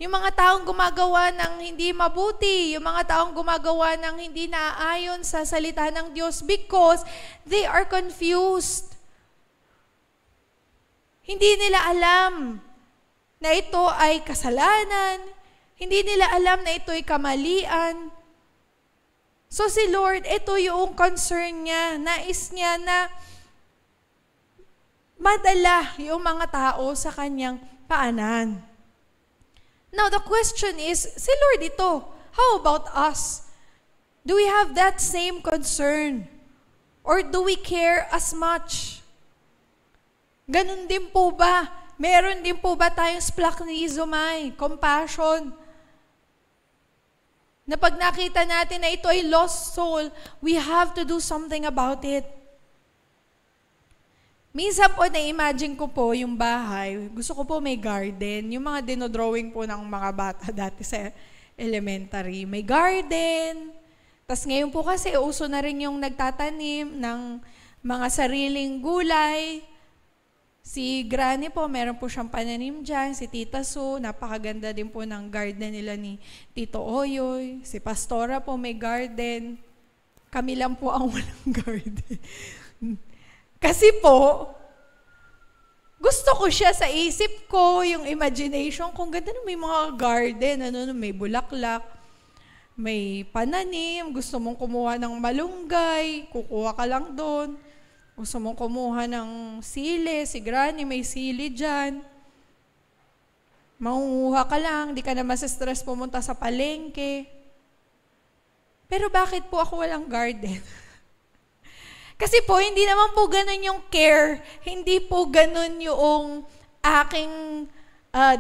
Yung mga taong gumagawa ng hindi mabuti, yung mga taong gumagawa ng hindi naaayon sa salita ng Diyos because they are confused. Hindi nila alam na ito ay kasalanan. Hindi nila alam na ito ay kamalian. So si Lord, ito yung concern niya. Nais niya na madala yung mga tao sa kanyang paanan. Now, the question is, si Lord ito, how about us? Do we have that same concern? Or do we care as much? Ganun din po ba? Meron din po ba tayong splachnismai, compassion? Na pag nakita natin na ito ay lost soul, we have to do something about it. Minsan po, na-imagine ko po yung bahay. Gusto ko po may garden. Yung mga dinodrawing po ng mga bata dati sa elementary. May garden. Tapos ngayon po kasi, uso na rin yung nagtatanim ng mga sariling gulay. Si Granny po, meron po siyang pananim dyan. Si Tita Sue, napakaganda din po ng garden nila ni Tito Oyoy. Si Pastora po may garden. Kami lang po ang walang garden. Kasi po, gusto ko siya sa isip ko, yung imagination kung ganda na may mga garden, may bulaklak, may pananim, gusto mong kumuha ng malunggay, kukuha ka lang doon. Gusto mong kumuha ng sili, si Granny may sili dyan. Mangunguha ka lang, di ka na masa-stress pumunta sa palengke. Pero bakit po ako walang garden? Kasi po, hindi naman po ganun yung care. Hindi po ganun yung aking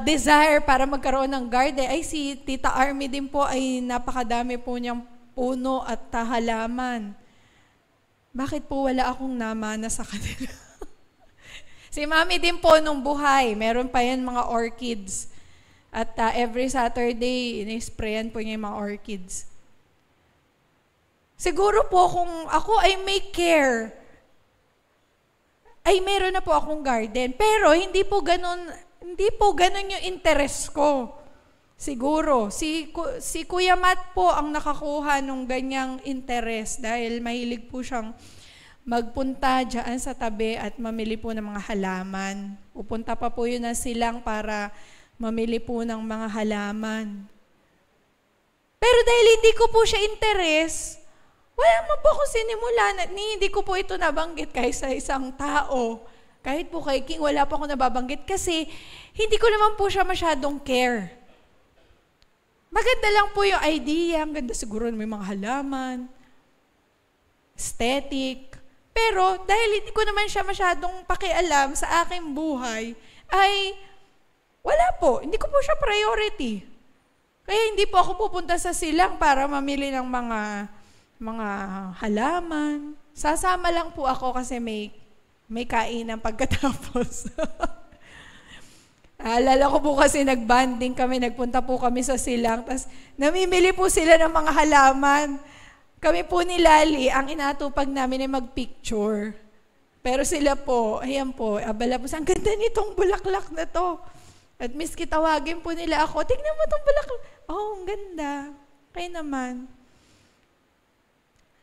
desire para magkaroon ng garden. Ay, si Tita Army din po ay napakadami po niyang puno at halaman. bakit po wala akong namana sa kanila? Si Mami din po nung buhay, meron pa yan mga orchids. At every Saturday, in-sprayan po niya yung mga orchids. Siguro po kung ako ay may care, ay meron na po akong garden. Pero hindi po ganun yung interest ko. Siguro, si Kuya Matt po ang nakakuha nung ganyang interest dahil mahilig po siyang magpunta dyan sa tabi at mamili po ng mga halaman. Pupunta pa po yun na silang para mamili po ng mga halaman. Pero dahil hindi ko po siya interest, wala mo po akong sinimulan at hindi ko po ito nabanggit kahit sa isang tao. Kahit po kay King, wala po ako nababanggit kasi hindi ko naman po siya masyadong care. Maganda lang po yung idea, ang ganda siguro may mga halaman, aesthetic. Pero dahil hindi ko naman siya masyadong pakialam sa aking buhay, ay wala po, hindi ko po siya priority. Kaya hindi po ako pupunta sa silang para mamili ng mga halaman. Sasama lang po ako kasi may kainan pagkatapos. Alala ko po kasi nag-banding kami, nagpunta po kami sa silang, tapos namimili po sila ng mga halaman. Kami po ni Lali, ang inatupag namin ay mag-picture. Pero sila po, ayan po, abala po, ang ganda nitong bulaklak na to. At miski tawagin po nila ako, tignan mo itong bulaklak. Oh, ang ganda. Kaya naman.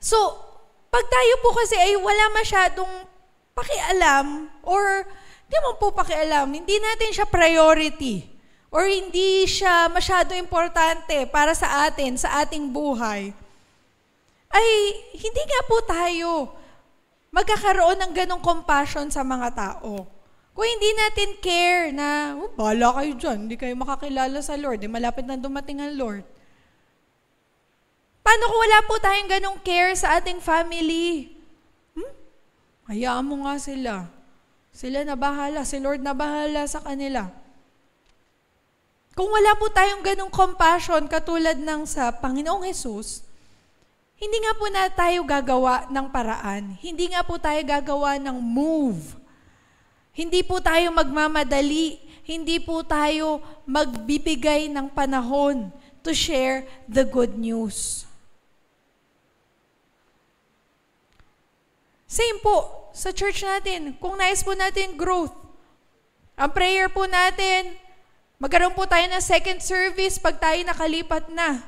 So, pag tayo po kasi ay wala masyadong pakialam or di mo po pakialam, hindi natin siya priority or hindi siya masyado importante para sa atin, sa ating buhay, ay hindi nga po tayo magkakaroon ng ganong compassion sa mga tao. Kung hindi natin care na, bahala kayo dyan, hindi kayo makakilala sa Lord, malapit na dumating ang Lord. Paano kung wala po tayong ganong care sa ating family? Hayaan mo nga sila. Sila na bahala, si Lord na bahala sa kanila. Kung wala po tayong ganong compassion katulad ng sa Panginoong Hesus, hindi nga po na tayo gagawa ng paraan. Hindi nga po tayo gagawa ng move. Hindi po tayo magmamadali. Hindi po tayo magbibigay ng panahon to share the good news. Same po sa church natin. Kung nais po natin growth, ang prayer po natin, magkaroon po tayo ng second service pag tayo nakalipat na.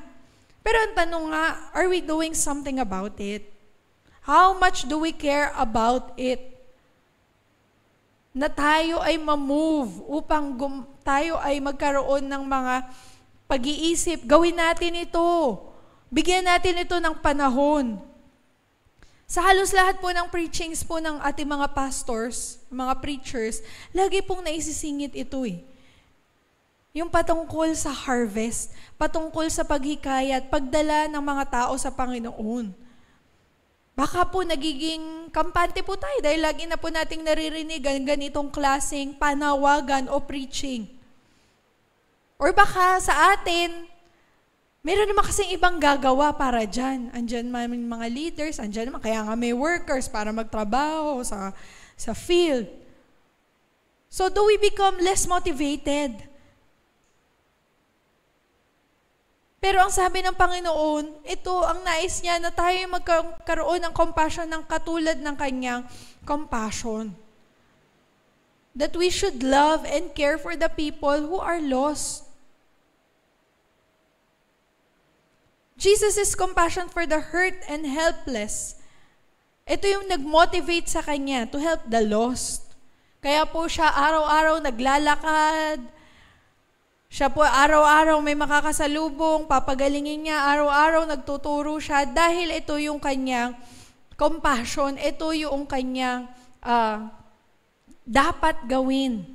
Pero ang tanong nga, are we doing something about it? How much do we care about it? Na tayo ay ma-move upang tayo ay magkaroon ng mga pag-iisip. Gawin natin ito. Bigyan natin ito ng panahon. Sa halos lahat po ng preachings po ng ating mga pastors, mga preachers, lagi pong naisisingit ito eh. Yung patungkol sa harvest, patungkol sa paghikayat, pagdala ng mga tao sa Panginoon. Baka po nagiging kampante po tayo dahil lagi na po nating naririnig ang ganitong klaseng panawagan o preaching. Or baka sa atin, meron naman kasing ibang gagawa para dyan. Andyan man mga leaders, andyan naman, kaya nga may workers para magtrabaho sa field. So do we become less motivated? Pero ang sabi ng Panginoon, ito ang nais niya na tayo magkaroon ng compassion ng katulad ng kanyang compassion. That we should love and care for the people who are lost. Jesus' compassion for the hurt and helpless, ito yung nag-motivate sa kanya to help the lost. Kaya po siya araw-araw naglalakad, siya po araw-araw may makakasalubong, papagalingin niya, araw-araw nagtuturo siya dahil ito yung kanyang compassion, ito yung kanyang dapat gawin.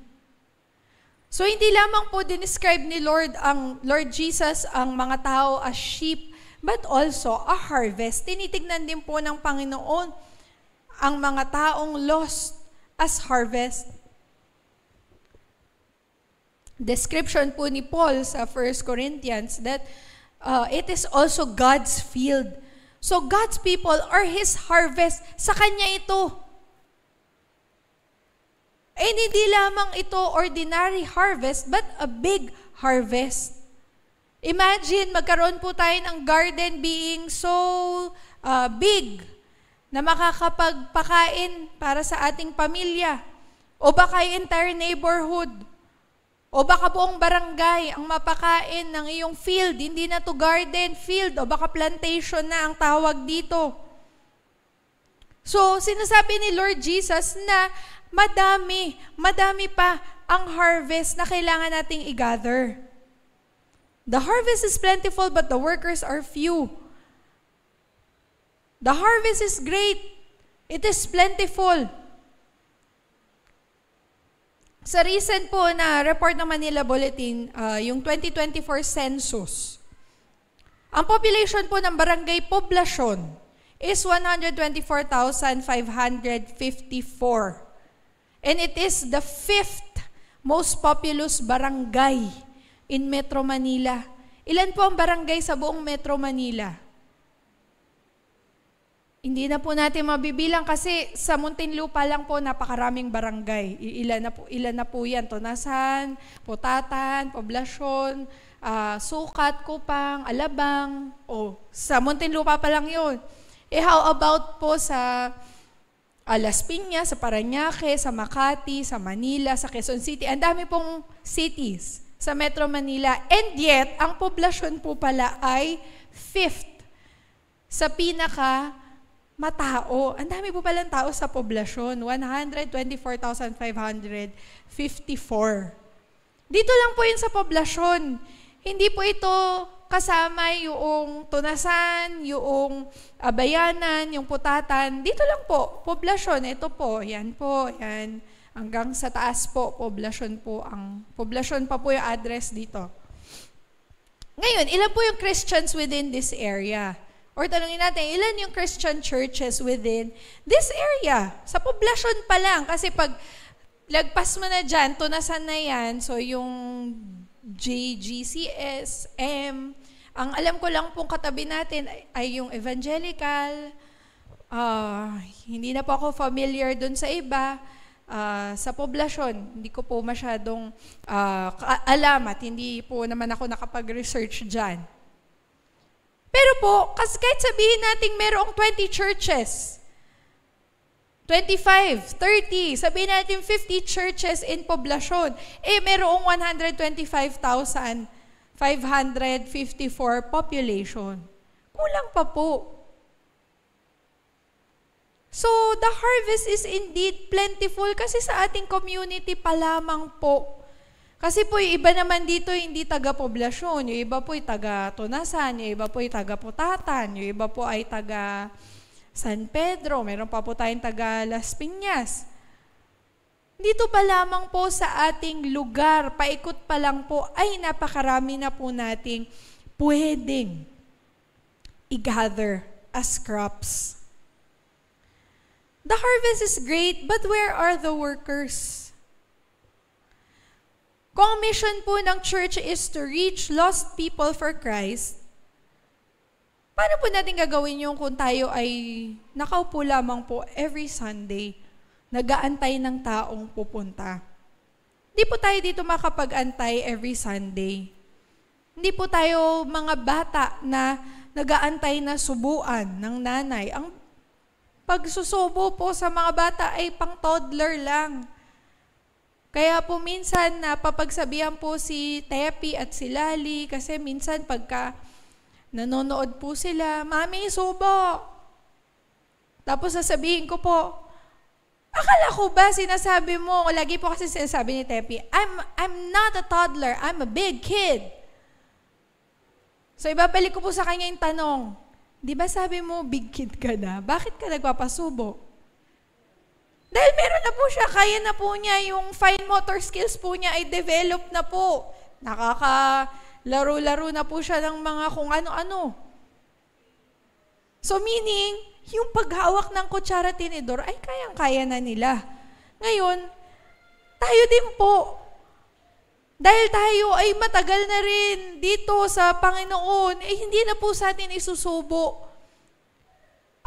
So hindi lamang po dinescribe ni Lord Jesus ang mga tao as sheep, but also a harvest. Tinitignan din po ng Panginoon ang mga taong lost as harvest. Description po ni Paul sa 1 Corinthians that it is also God's field So God's people are His harvest. Sa Kanya ito. Hindi lamang ito ordinary harvest, but a big harvest. Imagine, magkaroon po tayo ng garden being so big na makakapagpakain para sa ating pamilya. O baka yung entire neighborhood. O baka buong barangay ang mapakain ng iyong field. Hindi na to garden, field. O baka plantation na ang tawag dito. So, sinasabi ni Lord Jesus na madami pa ang harvest na kailangan nating i-gather. The harvest is plentiful, but the workers are few. The harvest is great. It is plentiful. Sa recent po na report ng Manila Bulletin, yung 2024 census, ang population po ng barangay Poblacion is 124,554. And it is the 5th most populous barangay in Metro Manila. Ilan po ang barangay sa buong Metro Manila? Hindi na po natin mabibilang kasi sa Muntinlupa lang po napakaraming barangay. Ilan na po yan? Tunasan, Putatan, Poblacion, Sukat, Kupang, Alabang. Sa Muntinlupa pa lang yun. How about po sa Las Piñas, sa Parañaque, sa Makati, sa Manila, sa Quezon City? Ang dami pong cities sa Metro Manila. And yet, ang poblasyon po pala ay 5th sa matao. Ang dami po palang tao sa poblasyon. 124,554. Dito lang po yun sa poblasyon. Hindi po ito kasama yung Tunasan, yung Bayanan, yung Putatan. Dito lang po, poblasyon. Ito po, yan po, yan. Hanggang sa taas po, poblasyon po. Poblasyon pa po yung address dito. Ngayon, ilan po yung Christians within this area? Or tanungin natin, ilan yung Christian churches within this area? Sa poblasyon pa lang. Kasi pag lagpas mo na dyan, Tunasan na yan. So yung JGCS, ang alam ko lang pong katabi natin ay yung evangelical. Hindi na po ako familiar dun sa iba. Sa poblasyon, hindi ko po masyadong alam at hindi po naman ako nakapag-research dyan. Pero po, kahit sabihin natin merong 20 churches, 25, 30, sabihin natin 50 churches in poblasyon, merong 125,554 population. Kulang pa po. So, the harvest is indeed plentiful kasi sa ating community pa lamang po. Kasi po, yung iba naman dito hindi taga-poblasyon, yung iba po ay taga-Tunasan, yung iba po ay taga-Putatan, yung iba po ay taga-San Pedro, meron pa po tayong taga-Las Piñas. Dito pa lamang po sa ating lugar, paikot pa lang po, ay napakarami na po nating pwedeng i-gather as crops. The harvest is great, but where are the workers? Kung ang mission po ng church is to reach lost people for Christ, paano po natin gagawin yung kung tayo ay nakaupo lamang po every Sunday, nag-aantay ng taong pupunta? Hindi po tayo dito makapag-antay every Sunday. Hindi po tayo mga bata na nag-aantay na subuan ng nanay. Ang pagsusubo po sa mga bata ay pang toddler lang. Kaya po minsan napapagsabihan po si Tepi at si Lali kasi minsan pagka nanonood po sila, Mami, subo. Tapos sasabihin ko po, akala ko ba sinasabi mo, lagi po kasi sinasabi ni Tepi, I'm not a toddler, I'm a big kid. So ibabalik ko po sa kanya yung tanong, di ba sabi mo big kid ka na? Bakit ka nagpapasubo? Dahil meron na po siya, kaya na po niya, yung fine motor skills po niya ay develop na po. Nakakalaro-laro na po siya ng mga kung ano-ano. So meaning, yung paghawak ng kutsara tinidor ay kayang-kaya na nila. Ngayon, tayo din po. Dahil tayo ay matagal na rin dito sa Panginoon, hindi na po sa atin isusubo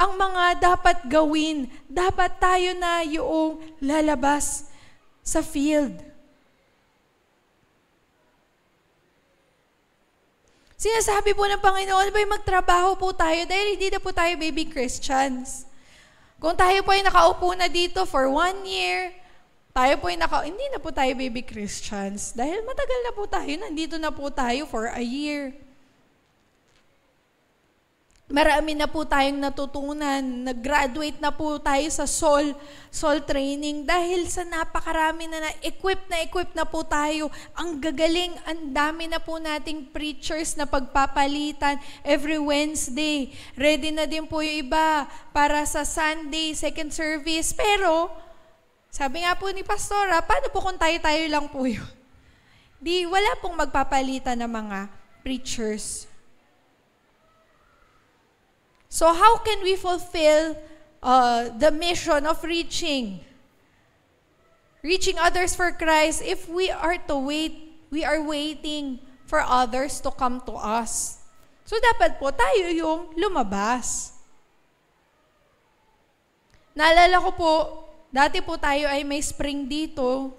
ang mga dapat gawin. Dapat tayo na yung lalabas sa field. Sinasabi po ng Panginoon, magtrabaho po tayo dahil hindi na po tayo baby Christians. Kung tayo po ay nakaupo na dito for 1 year, tayo po ay hindi na po tayo baby Christians. Dahil matagal na po tayo, nandito na po tayo for a year. Marami na po tayong natutunan. Nag-graduate na po tayo sa soul training dahil sa napakarami na equip na po tayo. Ang gagaling, ang dami na po nating preachers na pagpapalitan every Wednesday. Ready na din po yung iba para sa Sunday, second service. Pero, sabi nga po ni Pastora, paano po kung tayo-tayo lang po yun? Wala pong magpapalitan ng mga preachers. So how can we fulfill the mission of reaching others for Christ if we are waiting for others to come to us? So dapat po tayo yung lumabas. Naalala ko po, dati po tayo ay may spring dito.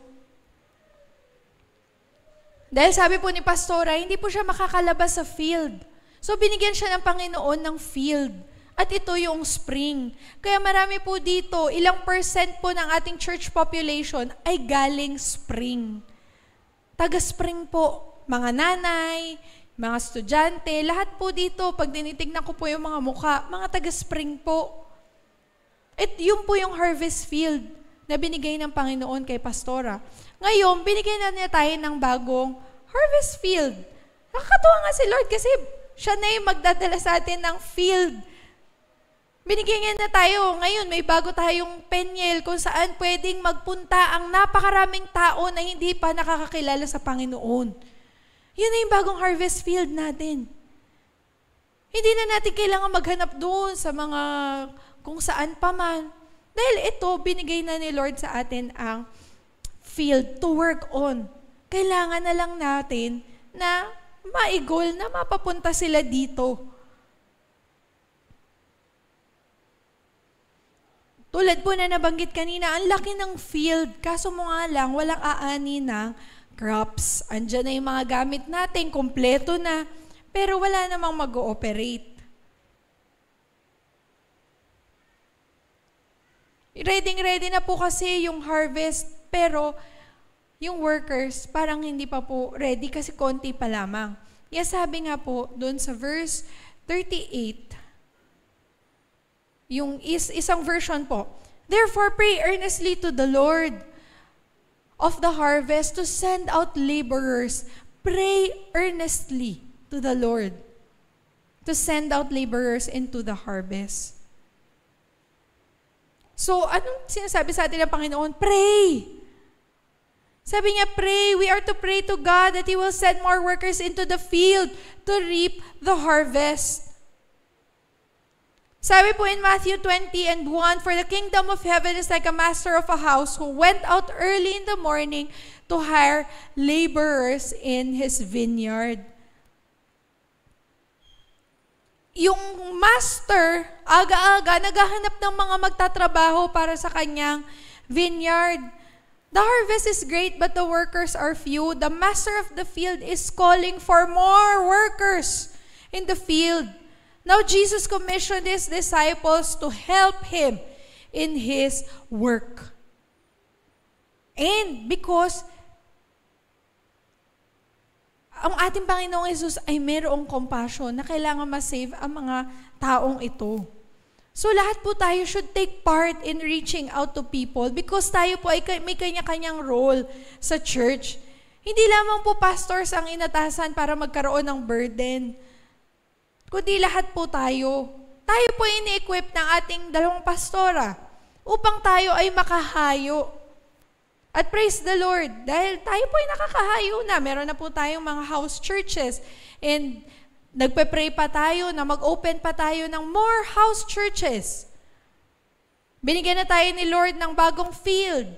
Dahil sabi po ni Pastora, hindi po siya makakalabas sa field. So, binigyan siya ng Panginoon ng field. At ito yung spring. Kaya marami po dito, ilang percent po ng ating church population ay galing spring. Taga-spring po. Mga nanay, mga estudyante, lahat po dito, pag tinitignan ko po yung mga mukha, mga taga-spring po. At yun po yung harvest field na binigay ng Panginoon kay Pastora. Ngayon, binigyan na niya tayo ng bagong harvest field. Nakakatuwa nga si Lord kasi siya na yung magdadala sa atin ng field. Binigyan niya na tayo. Ngayon, may bago tayong Peniel kung saan pwedeng magpunta ang napakaraming tao na hindi pa nakakakilala sa Panginoon. Yun na yung bagong harvest field natin. Hindi na natin kailangan maghanap doon sa mga kung saan pa man. Dahil ito, binigay na ni Lord sa atin ang field to work on. Kailangan na lang natin na maigol na mapapunta sila dito. Tulad po na nabanggit kanina, ang laki ng field, kaso mo nga lang, walang aani ng crops. Andiyan na yung mga gamit natin, kompleto na, pero wala namang mag-ooperate. Ready na po kasi yung harvest, pero yung workers, parang hindi pa po ready kasi konti pa lamang. Sabi nga po, doon sa verse 38, yung isang version po, therefore pray earnestly to the Lord of the harvest to send out laborers. Pray earnestly to the Lord to send out laborers into the harvest. So, anong sinasabi sa atin ng Panginoon? Pray! Sabi niya, pray. We are to pray to God that He will send more workers into the field to reap the harvest. Sabi po in Matthew 20:1, for the kingdom of heaven is like a master of a house who went out early in the morning to hire laborers in his vineyard. Yung master, aga-aga, naghahanap ng mga magtatrabaho para sa kanyang vineyard. The harvest is great, but the workers are few. The master of the field is calling for more workers in the field. Now, Jesus commissioned His disciples to help Him in His work. And because ang ating Panginoong Hesus ay mayroong compassion na kailangan ma-save ang mga taong ito. So lahat po tayo should take part in reaching out to people because tayo po ay may kanya-kanyang role sa church. Hindi lamang po pastors ang inatasan para magkaroon ng burden, kundi lahat po tayo. Tayo po ini-equip ng ating dalawang pastora upang tayo ay makahayo. At praise the Lord, dahil tayo po ay nakakahayo na. Meron na po tayong mga house churches and nagpe-pray pa tayo na mag-open pa tayo ng more house churches. Binigyan na tayo ni Lord ng bagong field.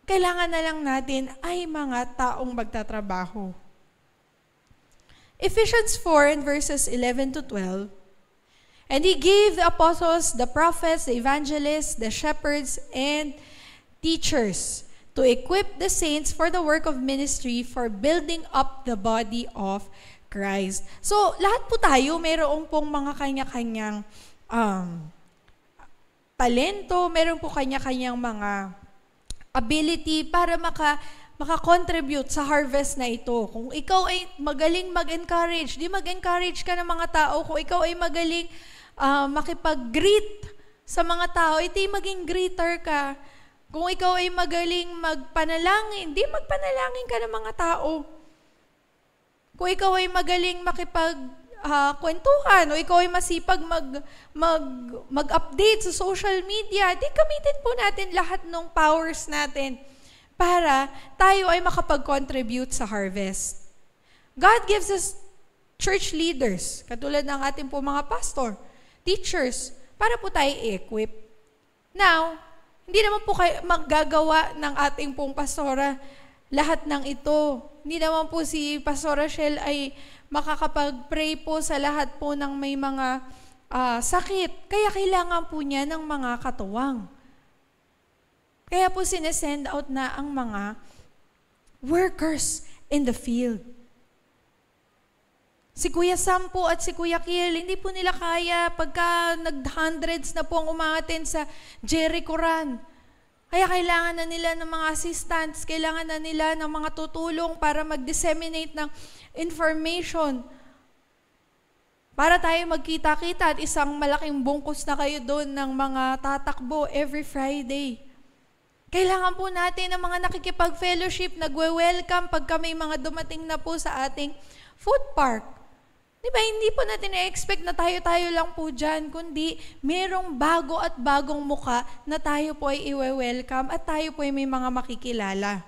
Kailangan na lang natin ay mga taong magtatrabaho. Ephesians 4 and verses 11 to 12, And He gave the apostles, the prophets, the evangelists, the shepherds, and teachers to equip the saints for the work of ministry, for building up the body of Christ. So, lahat po tayo, mayroong pong mga kanya-kanyang talento, mayroong po kanya-kanyang mga ability para maka-contribute sa harvest na ito. Kung ikaw ay magaling mag-encourage, di mag-encourage ka ng mga tao. Kung ikaw ay magaling makipag-greet sa mga tao, iti maging greeter ka. Kung ikaw ay magaling magpanalangin, di magpanalangin ka ng mga tao. Kung ikaw ay magaling makipag-kwentuhan, o ikaw ay masipag mag-update sa social media, di gamitin po natin lahat ng powers natin para tayo ay makapag-contribute sa harvest. God gives us church leaders, katulad ng ating po mga pastor, teachers, para po tayo i-equip. Now, hindi naman po kayo maggagawa ng ating pong pastora lahat ng ito. Hindi naman po si Pastor Rachel ay makakapag-pray po sa lahat po ng may mga sakit. Kaya kailangan po niya ng mga katuwang. Kaya po sinesend out na ang mga workers in the field. Si Kuya Sam po at si Kuya Kiel, hindi po nila kaya pagka nag-hundreds na po ang umaten sa Jericho Run. Kaya kailangan na nila ng mga assistants, kailangan na nila ng mga tutulong para mag-disseminate ng information. Para tayo magkita-kita at isang malaking bungkus na kayo doon ng mga tatakbo every Friday. Kailangan po natin ng mga nakikipag-fellowship, nagwe-welcome pagka may mga dumating na po sa ating food park. Diba, hindi po natin na-expect na tayo-tayo lang po dyan, kundi merong bago at bagong muka na tayo po ay iwe-welcome at tayo po ay may mga makikilala.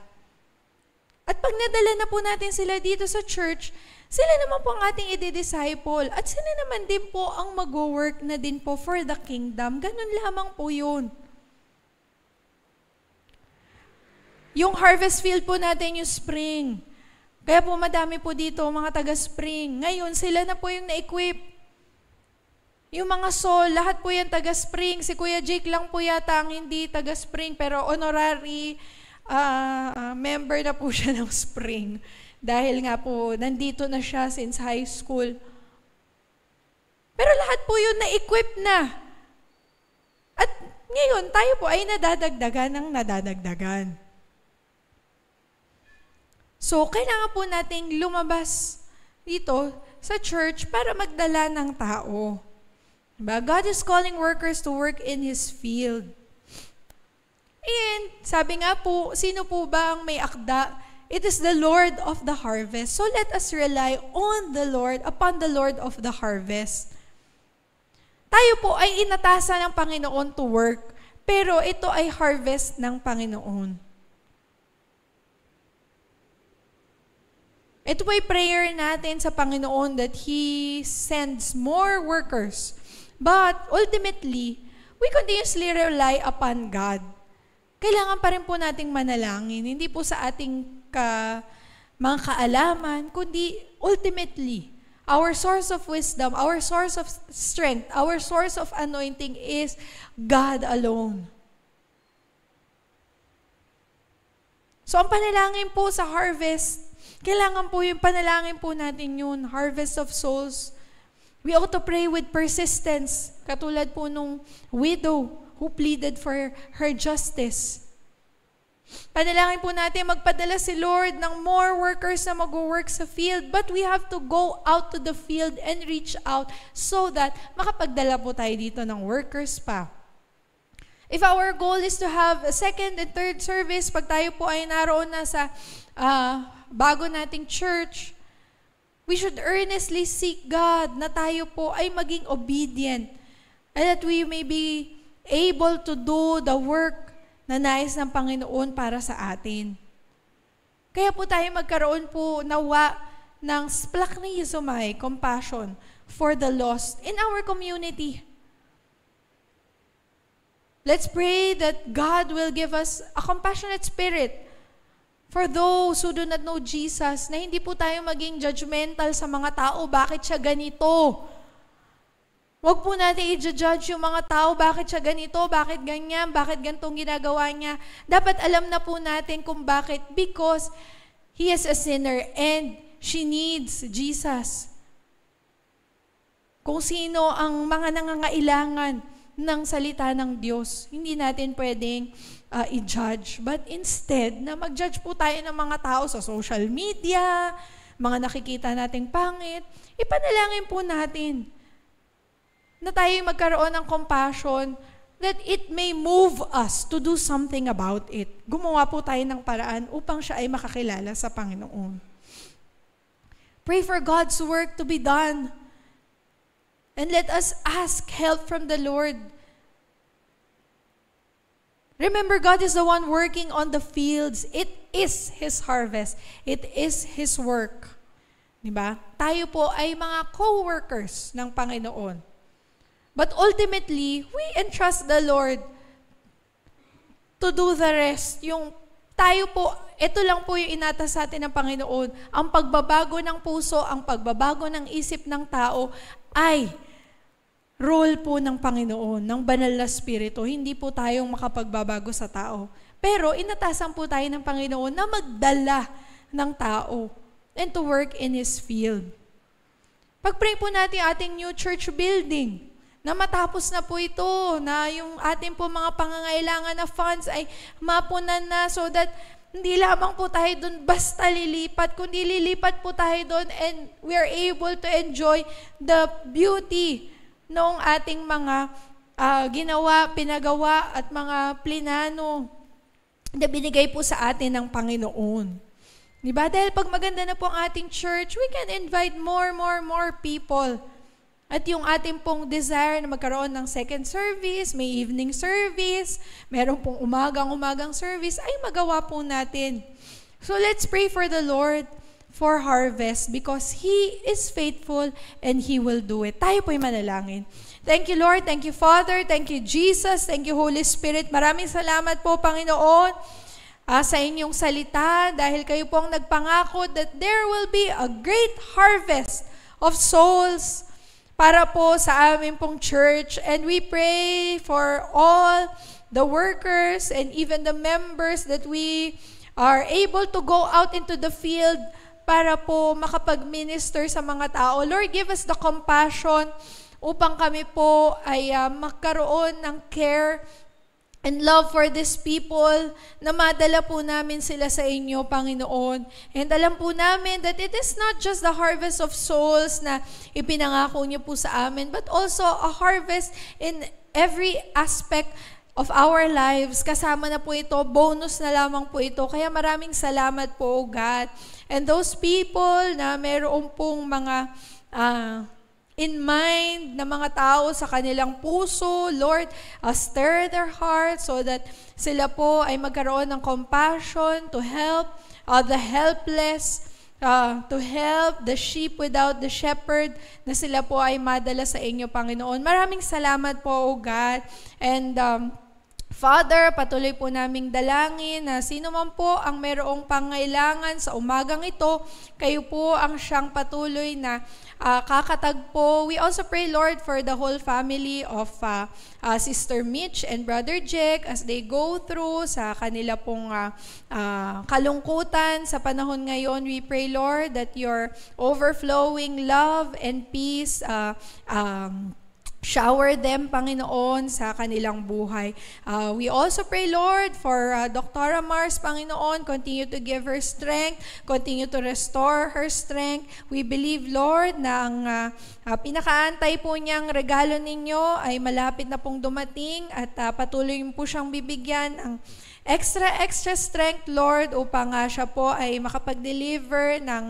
At pag nadala na po natin sila dito sa church, sila naman po ang ating i-disciple at sila naman din po ang mag-work na din po for the kingdom. Ganun lamang po yun. Yung harvest field po natin, yung spring, kaya po madami po dito, mga taga-spring. Ngayon, sila na po yung na-equip. Yung mga soul, lahat po yan taga-spring. Si Kuya Jake lang po yata ang hindi taga-spring, pero honorary member na po siya ng spring. Dahil nga po, nandito na siya since high school. Pero lahat po yun na-equip na. At ngayon, tayo po ay nadadagdagan ng nadadagdagan. So, kailangan po nating lumabas dito sa church para magdala ng tao. Diba? God is calling workers to work in His field. And sabi nga po, sino po ba ang may akda? It is the Lord of the harvest. So let us rely on the Lord, upon the Lord of the harvest. Tayo po ay inatasan ng Panginoon to work, pero ito ay harvest ng Panginoon. Ito po ay prayer natin sa Panginoon that He sends more workers. But ultimately, we continuously rely upon God. Kailangan pa rin po nating manalangin, hindi po sa ating mga kaalaman, kundi ultimately, our source of wisdom, our source of strength, our source of anointing is God alone. So ang panalangin po sa harvest, kailangan po yung panalangin po natin yun, harvest of souls. We ought to pray with persistence, katulad po nung widow who pleaded for her justice. Panalangin po natin, magpadala si Lord ng more workers na mag-work sa field, but we have to go out to the field and reach out so that makapagdala po tayo dito ng workers pa. If our goal is to have a second and third service, pag tayo po ay naroon na sa bago nating church, we should earnestly seek God na tayo po ay maging obedient and that we may be able to do the work na nais ng Panginoon para sa atin. Kaya po tayo magkaroon po nawa ng splachnismai, compassion for the lost in our community. Let's pray that God will give us a compassionate spirit for those who do not know Jesus, na hindi po tayo maging judgmental sa mga tao, bakit siya ganito? Huwag po natin i-judge yung mga tao, bakit siya ganito, bakit ganyan, bakit ganitong ginagawa niya. Dapat alam na po natin kung bakit. Because he is a sinner and she needs Jesus. Kung sino ang mga nangangailangan ng salita ng Diyos, hindi natin pwedeng i-judge. But instead, na mag-judge po tayo ng mga tao sa social media, mga nakikita nating pangit, ipanalangin po natin na tayo magkaroon ng compassion that it may move us to do something about it. Gumawa po tayo ng paraan upang siya ay makakilala sa Panginoon. Pray for God's work to be done. And let us ask help from the Lord. Remember, God is the one working on the fields. It is His harvest. It is His work. Diba? Tayo po ay mga co-workers ng Panginoon. But ultimately, we entrust the Lord to do the rest. Yung tayo po, ito lang po yung inatas sa atin ng Panginoon. Ang pagbabago ng puso, ang pagbabago ng isip ng tao ay role po ng Panginoon, ng banal na Espiritu. Hindi po tayong makapagbabago sa tao. Pero inatasan po tayo ng Panginoon na magdala ng tao and to work in His field. Pag-pray po natin ating new church building, na matapos na po ito, na yung ating po mga pangangailangan na funds ay mapunan na so that hindi lamang po tayo doon basta lilipat, kundi lilipat po tayo doon and we are able to enjoy the beauty ng ating mga ginawa, pinagawa at mga plinano na binigay po sa atin ng Panginoon. Diba? Dahil pag maganda na po ang ating church, we can invite more people. At yung ating pong desire na magkaroon ng second service, may evening service, meron pong umagang service, ay magawa po natin. So let's pray for the Lord for harvest because He is faithful and He will do it. Tayo po'y manalangin. Thank you, Lord. Thank you, Father. Thank you, Jesus. Thank you, Holy Spirit. Maraming salamat po, Panginoon, sa inyong salita dahil kayo pong nagpangako that there will be a great harvest of souls para po sa aming pong church. And we pray for all the workers and even the members that we are able to go out into the field para po makapag-minister sa mga tao. Lord, give us the compassion upang kami po ay magkaroon ng care and love for these people na madala po namin sila sa inyo, Panginoon. And alam po namin that it is not just the harvest of souls na ipinangako niyo po sa amin, but also a harvest in every aspect of our lives. Kasama na po ito, bonus na lamang po ito. Kaya maraming salamat po, God. And those people na meron pong mga in mind na mga tao sa kanilang puso, Lord, stir their hearts so that sila po ay magkaroon ng compassion to help the helpless, to help the sheep without the shepherd, na sila po ay madala sa inyo, Panginoon. Maraming salamat po, O God. And Father, patuloy po naming dalangin na sino man po ang mayroong pangailangan sa umagang ito, kayo po ang siyang patuloy na kakatagpo. We also pray, Lord, for the whole family of Sister Mitch and Brother Jack as they go through sa kanila pong kalungkutan sa panahon ngayon. We pray, Lord, that your overflowing love and peace shower them, Panginoon, sa kanilang buhay. We also pray, Lord, for Dr. Mars, Panginoon. Continue to give her strength. Continue to restore her strength. We believe, Lord, na ang pinakaantay po niyang regalo ninyo ay malapit na pong dumating at patuloy po siyang bibigyan ng extra strength, Lord, upang siya po ay makapag-deliver ng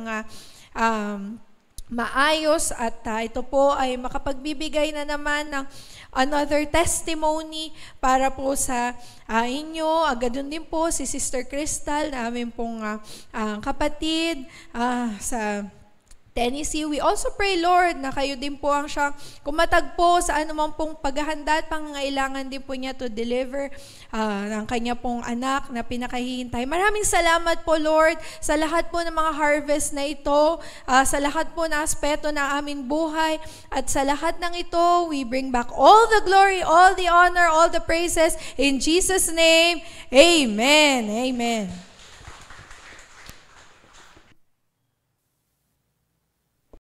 maayos at ito po ay makapagbibigay na naman ng another testimony para po sa inyo. Ganun din po si Sister Crystal na aming pong kapatid sa Tennessee. We also pray, Lord, na kayo din po ang siyang kumatagpo sa anumang pong paghahanda at pangangailangan din po niya to deliver ng kanya pong anak na pinakahihintay. Maraming salamat po, Lord, sa lahat po ng mga harvest na ito, sa lahat po ng aspeto ng aming buhay, at sa lahat ng ito, we bring back all the glory, all the honor, all the praises. In Jesus' name, Amen. Amen.